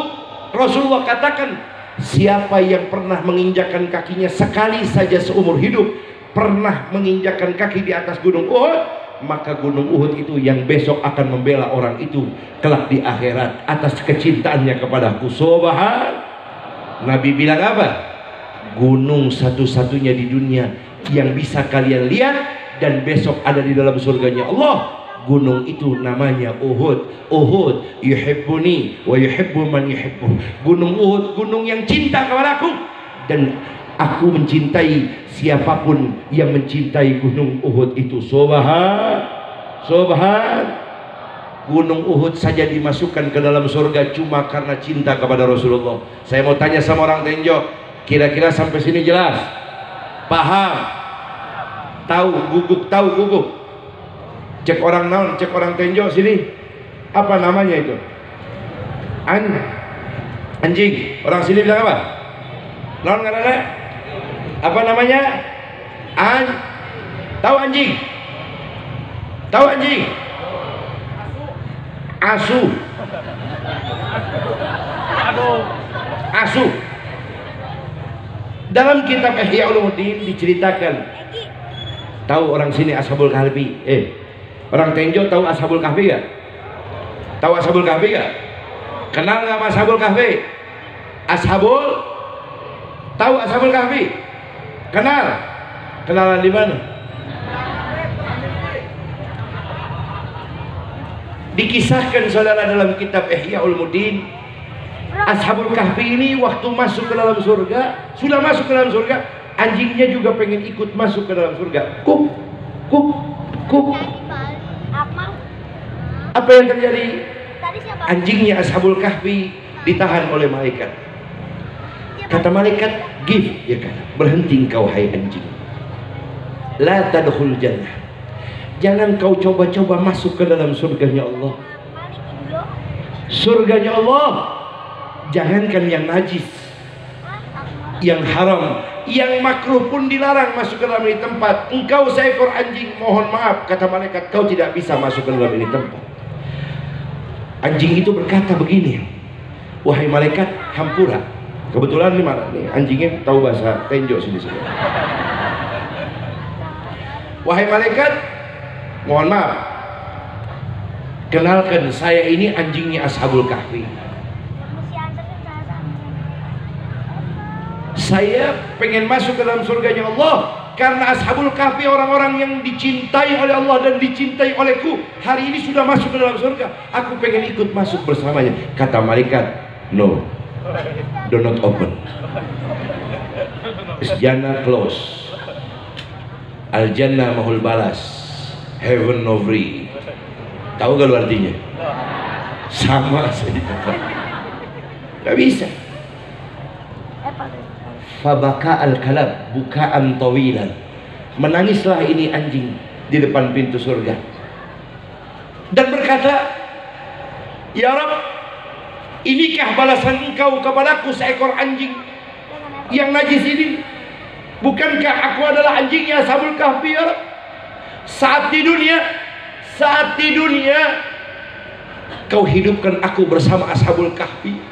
Rasulullah katakan siapa yang pernah menginjakkan kakinya sekali saja seumur hidup, pernah menginjakkan kaki di atas gunung Uhud, maka gunung Uhud itu yang besok akan membela orang itu kelak di akhirat atas kecintaannya kepadaku. Subhan. Nabi bilang apa? Gunung satu-satunya di dunia yang bisa kalian lihat dan besok ada di dalam surganya Allah, gunung itu namanya Uhud. Uhud yuhibbuni wa yuhibbu man yuhibbu. Gunung Uhud, gunung yang cinta kepadaku dan aku mencintai siapapun yang mencintai gunung Uhud itu. Subhan, subhan. Gunung Uhud saja dimasukkan ke dalam surga cuma karena cinta kepada Rasulullah. Saya mau tanya sama orang Tenjo, kira-kira sampai sini jelas? Paham? Tahu guguk, tahu guguk? Cek orang naon, cek orang Tenjo sini. Apa namanya itu? Anjing. Orang sini bilang apa? Naon ngaranna? Apa namanya? Tahu anjing? Tahu anjing? Asu. Asu. Dalam kitab Ihya Ulumuddin diceritakan, tahu orang sini Ashabul Kahfi? Orang Tenjo tahu Ashabul Kahfi gak? Tahu Ashabul Kahfi gak? Kenal nggak Ashabul Kahfi? Tahu Ashabul Kahfi? Kenal? Kenalan di mana? Dikisahkan saudara dalam kitab Ihya Ulumuddin, Ashabul Kahfi ini waktu masuk ke dalam surga, sudah masuk ke dalam surga, anjingnya juga pengen ikut masuk ke dalam surga. Kuk, kuk, kuk. Apa yang terjadi? Anjingnya Ashabul Kahfi ditahan oleh malaikat. Kata malaikat, give, ya kan? Berhenti engkau hai anjing. La tadkhul jannah. Jangan kau coba-coba masuk ke dalam surganya Allah. Surganya Allah, jangankan yang najis, yang haram, yang makruh pun dilarang masuk ke dalam ini tempat. Engkau seekor anjing, mohon maaf, kata malaikat, kau tidak bisa masuk ke dalam ini tempat. Anjing itu berkata begini, wahai malaikat hampura. Kebetulan nih mana nih anjingnya tahu bahasa Tenjo sini. Wahai malaikat, mohon maaf, kenalkan saya ini anjingnya Ashabul Kahfi. Saya pengen masuk ke dalam surganya Allah karena Ashabul Kahfi orang-orang yang dicintai oleh Allah dan dicintai olehku. Hari ini sudah masuk ke dalam surga. Aku pengen ikut masuk bersamanya. Kata malaikat, no, do not open. Jannah close. Al Jannah mahul balas, heaven no free. Tahu gak lu artinya? Sama saja. Gak bisa. Fabaka al-kalab bukaan tawilan. Menangislah ini anjing di depan pintu surga dan berkata, ya Rabb, inikah balasan engkau kepadaku seekor anjing yang najis ini? Bukankah aku adalah anjingnya Ashabul Kahfi, ya Rabb? Saat di dunia kau hidupkan aku bersama Ashabul Kahfi.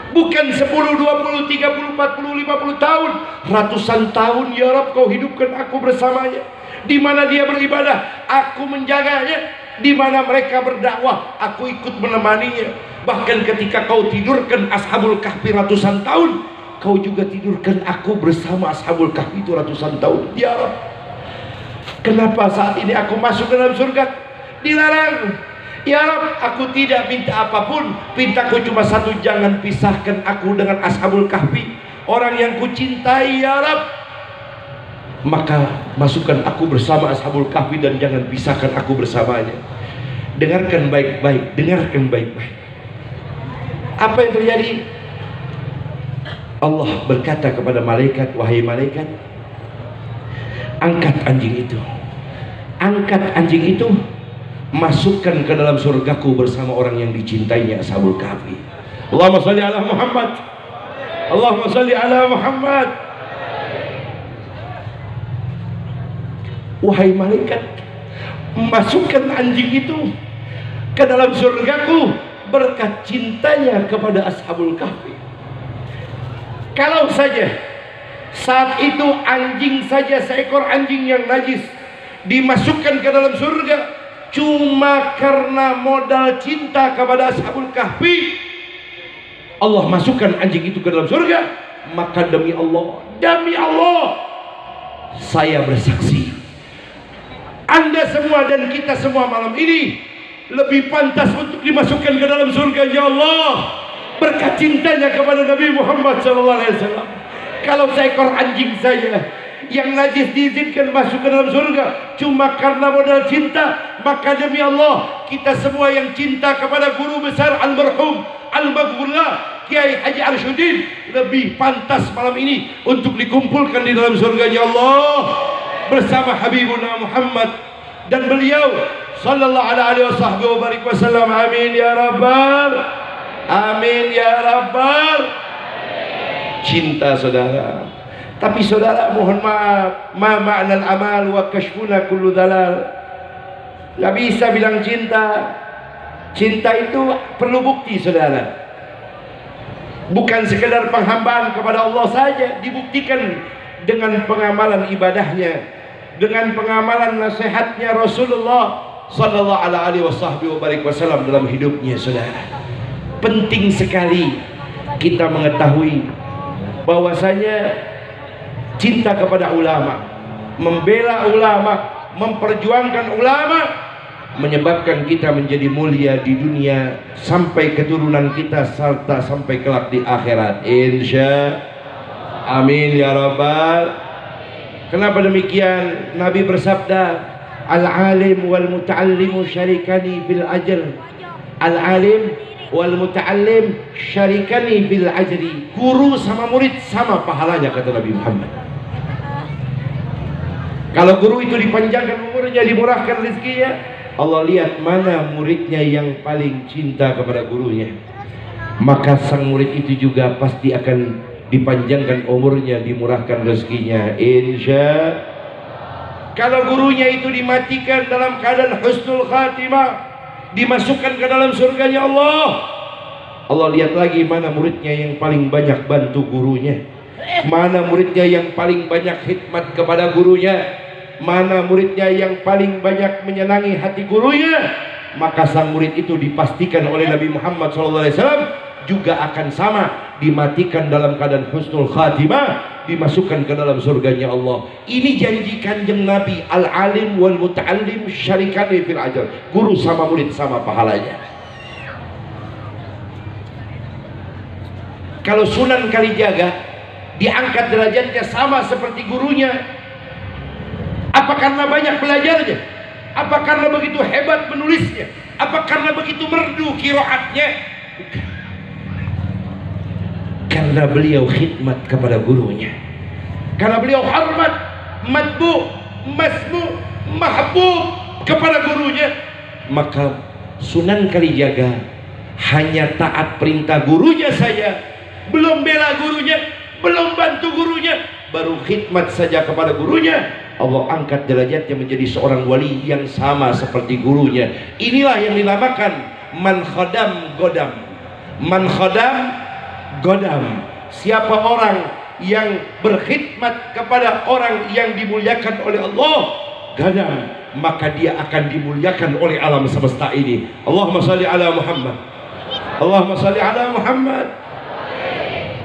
Bukan 10, 20, 30, 40, 50 tahun, ratusan tahun ya Rabb kau hidupkan aku bersamanya. Di mana dia beribadah, aku menjaganya. Di mana mereka berdakwah, aku ikut menemaninya. Bahkan ketika kau tidurkan Ashabul Kahfi ratusan tahun, kau juga tidurkan aku bersama Ashabul Kahfi itu ratusan tahun. Ya Rabb, kenapa saat ini aku masuk ke dalam surga dilarang? Ya Rabb, aku tidak minta apapun, pintaku cuma satu, jangan pisahkan aku dengan Ashabul Kahfi, orang yang kucintai ya Rabb. Maka masukkan aku bersama Ashabul Kahfi dan jangan pisahkan aku bersamanya. Dengarkan baik-baik, dengarkan baik-baik. Apa yang terjadi? Allah berkata kepada malaikat, wahai malaikat, angkat anjing itu, angkat anjing itu, masukkan ke dalam surgaku bersama orang yang dicintainya Ashabul Kahfi. Allahumma salli ala Muhammad, Allahumma salli ala Muhammad. Wahai malaikat, masukkan anjing itu ke dalam surgaku berkat cintanya kepada Ashabul Kahfi. Kalau saja saat itu anjing saja, seekor anjing yang najis dimasukkan ke dalam surga cuma karena modal cinta kepada Ashabul Kahfi, Allah masukkan anjing itu ke dalam surga, maka demi Allah saya bersaksi, Anda semua dan kita semua malam ini lebih pantas untuk dimasukkan ke dalam surga ya Allah berkat cintanya kepada Nabi Muhammad SAW. Kalau seekor anjing saja yang najis diizinkan masuk ke dalam surga cuma karena modal cinta, maka demi Allah kita semua yang cinta kepada guru besar almarhum al-Maghfurlah Kiai Haji Arsyuddin lebih pantas malam ini untuk dikumpulkan di dalam surganya Allah bersama Habibuna Muhammad dan beliau sallallahu alaihi wasallam. Amin ya rabbal, amin ya rabbal. Cinta saudara. Tapi saudara, mohon maaf, ma ma'nal amal wa kashfuna kullu dalal. Gak bisa bilang cinta. Cinta itu perlu bukti saudara. Bukan sekedar penghambaan kepada Allah saja, dibuktikan dengan pengamalan ibadahnya, dengan pengamalan nasihatnya Rasulullah sallallahu alaihi wasallam dalam hidupnya saudara. Penting sekali kita mengetahui bahwasanya cinta kepada ulama, membela ulama, memperjuangkan ulama, menyebabkan kita menjadi mulia di dunia sampai keturunan kita serta sampai kelak di akhirat, insya amin ya rabbal. Kenapa demikian? Nabi bersabda, al-alim wal muta'allimu syarikani bil ajr. Al-alim wal muta'allim syarikani bil ajri. Guru sama murid sama pahalanya, kata Nabi Muhammad. Kalau guru itu dipanjangkan umurnya, dimurahkan rezekinya, Allah lihat mana muridnya yang paling cinta kepada gurunya, maka sang murid itu juga pasti akan dipanjangkan umurnya, dimurahkan rezekinya, insya. Kalau gurunya itu dimatikan dalam keadaan husnul khatimah, dimasukkan ke dalam surganya Allah, Allah lihat lagi mana muridnya yang paling banyak bantu gurunya, mana muridnya yang paling banyak khidmat kepada gurunya, mana muridnya yang paling banyak menyenangi hati gurunya, maka sang murid itu dipastikan oleh Nabi Muhammad SAW juga akan sama, dimatikan dalam keadaan husnul khatimah, dimasukkan ke dalam surganya Allah. Ini janji kanjeng Nabi, al-alim wal muta'allim syarikani fil ajr. Guru sama murid sama pahalanya. Kalau Sunan Kalijaga diangkat derajatnya sama seperti gurunya, apa karena banyak belajarnya? Apa karena begitu hebat menulisnya? Apa karena begitu merdu qiraatnya? Bukan. Karena beliau khidmat kepada gurunya, karena beliau hormat, matbu, masmu, mahbub kepada gurunya, maka Sunan Kalijaga hanya taat perintah gurunya saja, belum bela gurunya, belum bantu gurunya, baru khidmat saja kepada gurunya, Allah angkat derajatnya menjadi seorang wali yang sama seperti gurunya. Inilah yang dinamakan man khadam godam. Man khadam godam. Siapa orang yang berkhidmat kepada orang yang dimuliakan oleh Allah, godam, maka dia akan dimuliakan oleh alam semesta ini. Allahumma salli ala Muhammad. Allahumma salli ala Muhammad.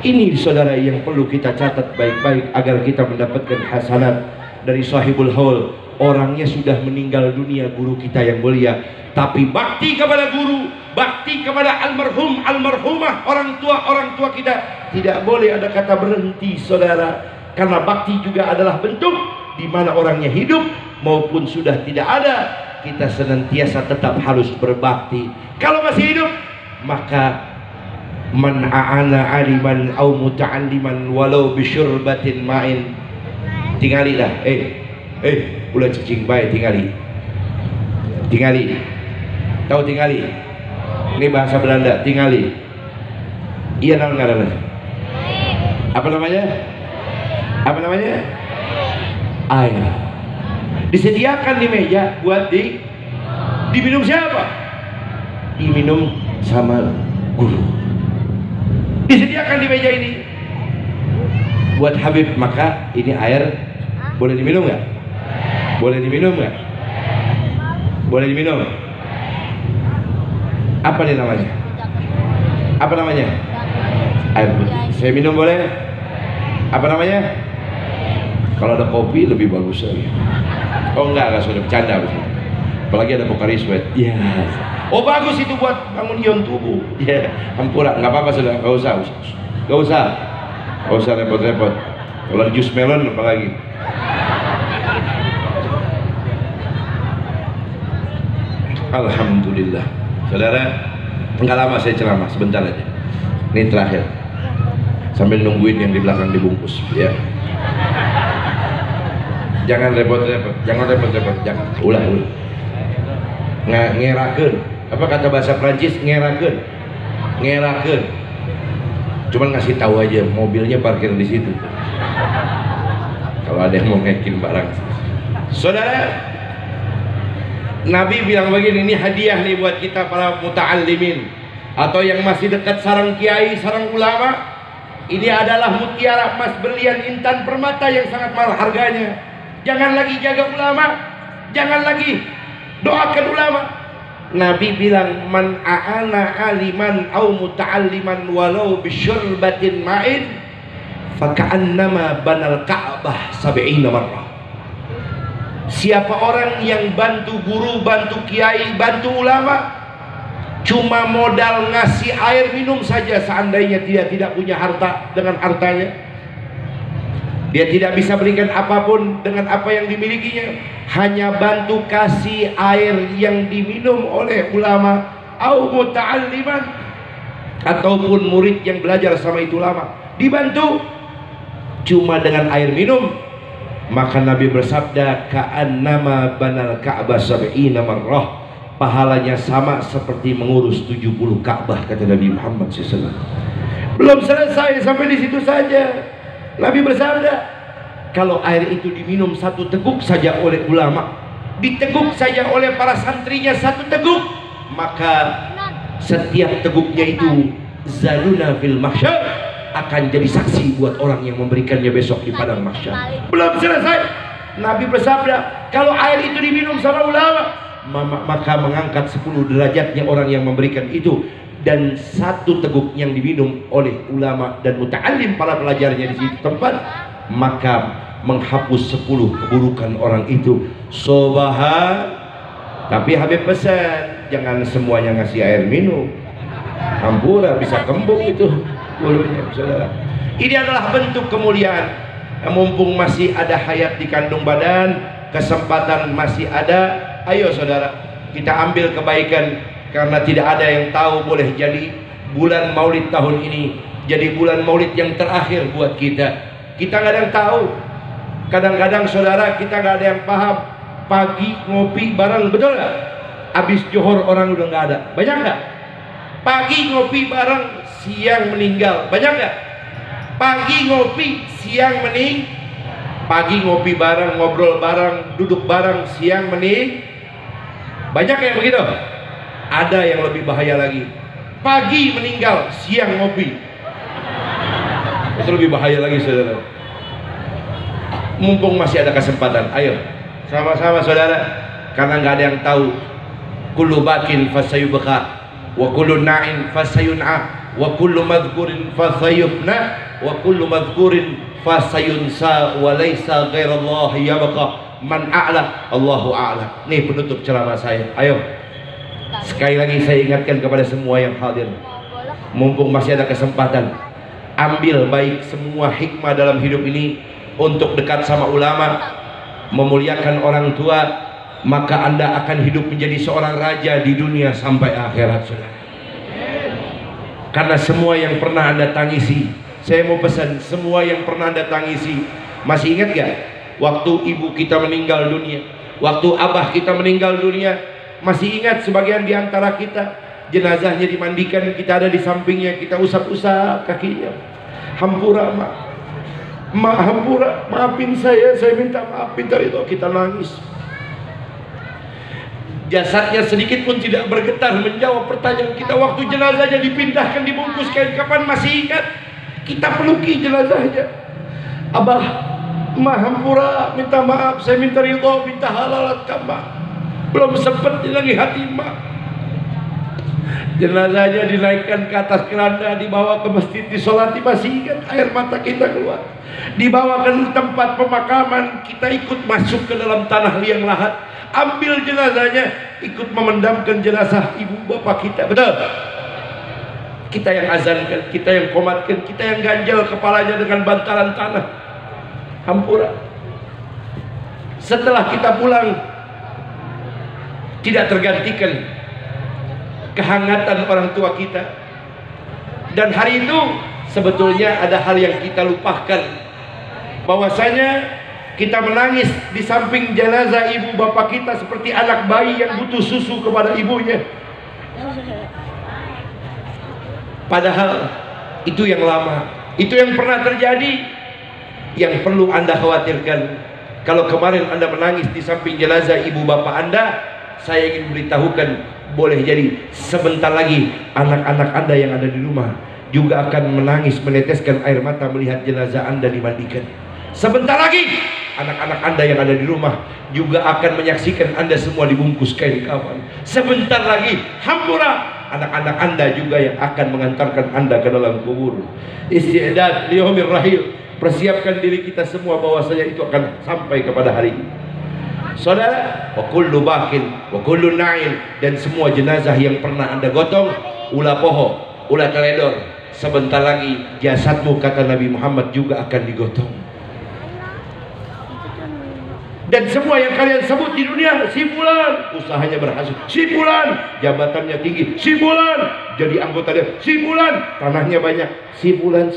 Ini saudara yang perlu kita catat baik-baik agar kita mendapatkan hasanat dari sahibul haul. Orangnya sudah meninggal dunia, guru kita yang mulia, tapi bakti kepada guru, bakti kepada almarhum, almarhumah, orang tua kita, tidak boleh ada kata berhenti saudara, karena bakti juga adalah bentuk di mana orangnya hidup maupun sudah tidak ada, kita senantiasa tetap harus berbakti. Kalau masih hidup, maka man a'ana aliman au muta'alliman walau bisyurbatin ma'in, tingali dah, ulah cicing baik, tingali, tahu tingali? Ini bahasa Belanda, tingali. Iya namanya. Apa namanya? Apa namanya? Air. Disediakan di meja buat diminum siapa? Diminum sama guru. Disediakan di meja ini buat Habib, maka ini air boleh diminum nggak? Boleh diminum nggak? Boleh diminum. Apa nih namanya? Apa namanya? Air putih. Saya minum boleh? Apa namanya? Kalau ada kopi lebih bagus lagi. Oh enggak sudah bercanda. Apalagi ada Pocari Sweat. Iya. Oh bagus itu buat bangun ion tubuh. Ya, hampura. Nggak apa-apa sudah. Nggak usah repot-repot. Kalau jus melon apalagi. Alhamdulillah. Saudara, nggak lama saya ceramah, sebentar aja. Ini terakhir. Sambil nungguin yang di belakang dibungkus, ya. Jangan repot-repot, jangan. Ulah. Ngerakeun. Apa kata bahasa Prancis? Ngerakeun. Cuman ngasih tahu aja, mobilnya parkir di situ. Kalau ada yang mau naikin barang. Saudara, Nabi bilang begini, ini hadiah nih buat kita para muta'allimin atau yang masih dekat sarang kiai, sarang ulama. Ini adalah mutiara, emas, berlian, intan, permata yang sangat mahal harganya. Jangan lagi jaga ulama, jangan lagi doakan ulama. Nabi bilang, man a'ana aliman au muta'alliman walau bisyurbatin ma'in faka'annama banal Ka'bah sab'ina marrah. Siapa orang yang bantu guru, bantu kiai, bantu ulama, cuma modal ngasih air minum saja, seandainya dia tidak punya harta, dengan hartanya dia tidak bisa berikan apapun dengan apa yang dimilikinya, hanya bantu kasih air yang diminum oleh ulama au muta'alliman, ataupun murid yang belajar sama itu ulama, dibantu cuma dengan air minum, maka Nabi bersabda ka'annama banal Ka'bah sab'ina marrah, pahalanya sama seperti mengurus 70 Ka'bah, kata Nabi Muhammad SAW. Belum selesai sampai di situ saja. Nabi bersabda, kalau air itu diminum satu teguk saja oleh ulama, diteguk saja oleh para santrinya satu teguk, maka setiap teguknya itu zaluna fil mahsyar, akan jadi saksi buat orang yang memberikannya besok di padang mahsyar. Belum selesai, Nabi bersabda, kalau air itu diminum sama ulama, maka mengangkat 10 derajatnya orang yang memberikan itu, dan satu teguk yang diminum oleh ulama dan muta'allim, para pelajarnya di situ tempat, maka menghapus 10 keburukan orang itu. Sobahan. Tapi Habib pesan, jangan semuanya ngasih air minum, hampura bisa kembung itu bulunya, saudara. Ini adalah bentuk kemuliaan. Mumpung masih ada hayat di kandung badan, kesempatan masih ada, ayo saudara, kita ambil kebaikan. Karena tidak ada yang tahu, boleh jadi bulan maulid tahun ini jadi bulan maulid yang terakhir buat kita. Kita nggak ada yang tahu. Kadang-kadang saudara, kita nggak ada yang paham. Pagi ngopi bareng, betul nggak? Abis johor orang udah nggak ada, banyak nggak? Pagi ngopi bareng, siang meninggal, banyak nggak? Pagi ngopi, siang mening. Pagi ngopi bareng, ngobrol bareng, duduk bareng, siang mening. Banyak yang begitu. Ada yang lebih bahaya lagi, pagi meninggal, siang ngopi. Itu lebih bahaya lagi saudara. Mumpung masih ada kesempatan, ayo sama-sama saudara, karena nggak ada yang tahu. Kullu bakin fasayubqa, wa kullu na'in fasayun'a, wa kullu madhkurin fasayufna, wa kullu madhkurin fasayunsa, wa laysa ghairallah yabqa man a'la, Allahu a'la. Nih penutup ceramah saya. Ayo sekali lagi saya ingatkan kepada semua yang hadir, mumpung masih ada kesempatan, ambil baik semua hikmah dalam hidup ini untuk dekat sama ulama, memuliakan orang tua, maka Anda akan hidup menjadi seorang raja di dunia sampai akhirat, saudara. Karena semua yang pernah Anda tangisi, saya mau pesan, semua yang pernah Anda tangisi, masih ingat gak waktu ibu kita meninggal dunia, waktu abah kita meninggal dunia? Masih ingat sebagian di antara kita, jenazahnya dimandikan, kita ada di sampingnya, kita usap-usap kakinya. Hampura mak, hampura, maafin saya minta maaf, minta itu, kita nangis. Jasadnya sedikit pun tidak bergetar menjawab pertanyaan kita. Waktu jenazahnya dipindahkan, dibungkus kain kapan, masih ingat? Kita peluki jenazahnya. Abah, ma, hampura, minta maaf, saya minta ridho, minta halalat kambah. Belum sempat dilangi hati mak. Jenazahnya dinaikkan ke atas keranda, dibawa ke masjid, disolati, masih ingat air mata kita keluar. Dibawa ke tempat pemakaman, kita ikut masuk ke dalam tanah liang lahat, ambil jenazahnya, ikut memendamkan jenazah ibu bapak kita. Betul? Kita yang azankan, kita yang komatkan, kita yang ganjal kepalanya dengan bantalan tanah. Hampura. Setelah kita pulang, tidak tergantikan kehangatan orang tua kita. Dan hari itu sebetulnya ada hal yang kita lupakan, bahwasanya kita menangis di samping jenazah ibu bapak kita seperti anak bayi yang butuh susu kepada ibunya. Padahal itu yang lama, itu yang pernah terjadi. Yang perlu Anda khawatirkan, kalau kemarin Anda menangis di samping jenazah ibu bapak Anda, saya ingin beritahukan, boleh jadi sebentar lagi anak-anak Anda yang ada di rumah juga akan menangis, meneteskan air mata melihat jenazah Anda dimandikan. Sebentar lagi anak-anak Anda yang ada di rumah juga akan menyaksikan Anda semua dibungkus kain kafan. Sebentar lagi, hampura, anak-anak Anda juga yang akan mengantarkan Anda ke dalam kubur. Isti'dad liyaumir rahil, Persiapkan diri kita semua bahwasanya itu akan sampai kepada hari ini. Saudara, wa kullu bakin wa kullu na'in, dan semua jenazah yang pernah Anda gotong, ulah poho, ulah teledor, sebentar lagi jasadmu, kata Nabi Muhammad, juga akan digotong. Dan semua yang kalian sebut di dunia, si fulan usahanya berhasil, si fulan jabatannya tinggi, si fulan jadi anggota dia, si fulan tanahnya banyak, si fulan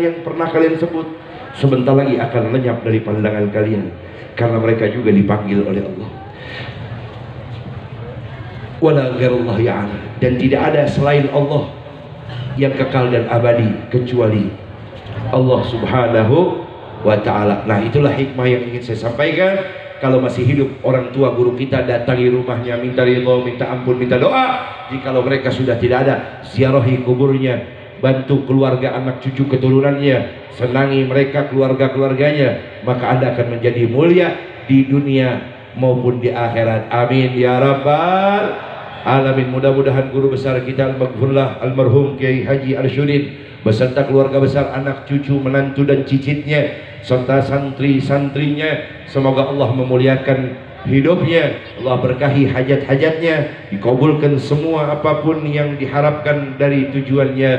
yang pernah kalian sebut, sebentar lagi akan lenyap dari pandangan kalian, karena mereka juga dipanggil oleh Allah. Wala ghairullah ya'ala, dan tidak ada selain Allah yang kekal dan abadi kecuali Allah Subhanahu wa ta'ala. Nah, itulah hikmah yang ingin saya sampaikan. Kalau masih hidup orang tua guru kita, datangi rumahnya, minta ridho, minta ampun, minta doa. Jikalau mereka sudah tidak ada, ziarahi kuburnya, bantu keluarga, anak cucu keturunannya, senangi mereka, keluarga-keluarganya, maka Anda akan menjadi mulia di dunia maupun di akhirat. Amin ya rabbal alamin. Mudah-mudahan guru besar kita al-maghfurlah almarhum Kiai Haji Arsyudin beserta keluarga besar, anak cucu, menantu dan cicitnya, serta santri-santrinya, semoga Allah memuliakan hidupnya, Allah berkahi hajat-hajatnya, dikabulkan semua apapun yang diharapkan dari tujuannya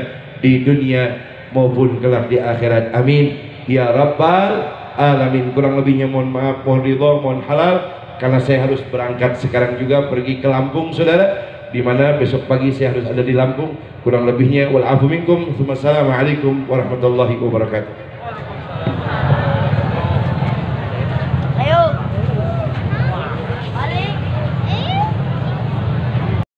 di dunia maupun kelak di akhirat. Amin ya rabbal alamin. Kurang lebihnya mohon maaf, mohon ridho, mohon halal, karena saya harus berangkat sekarang juga pergi ke Lampung, saudara, di mana besok pagi saya harus ada di Lampung. Kurang lebihnya wal afu minkum. Wassalamualaikum warahmatullahi wabarakatuh.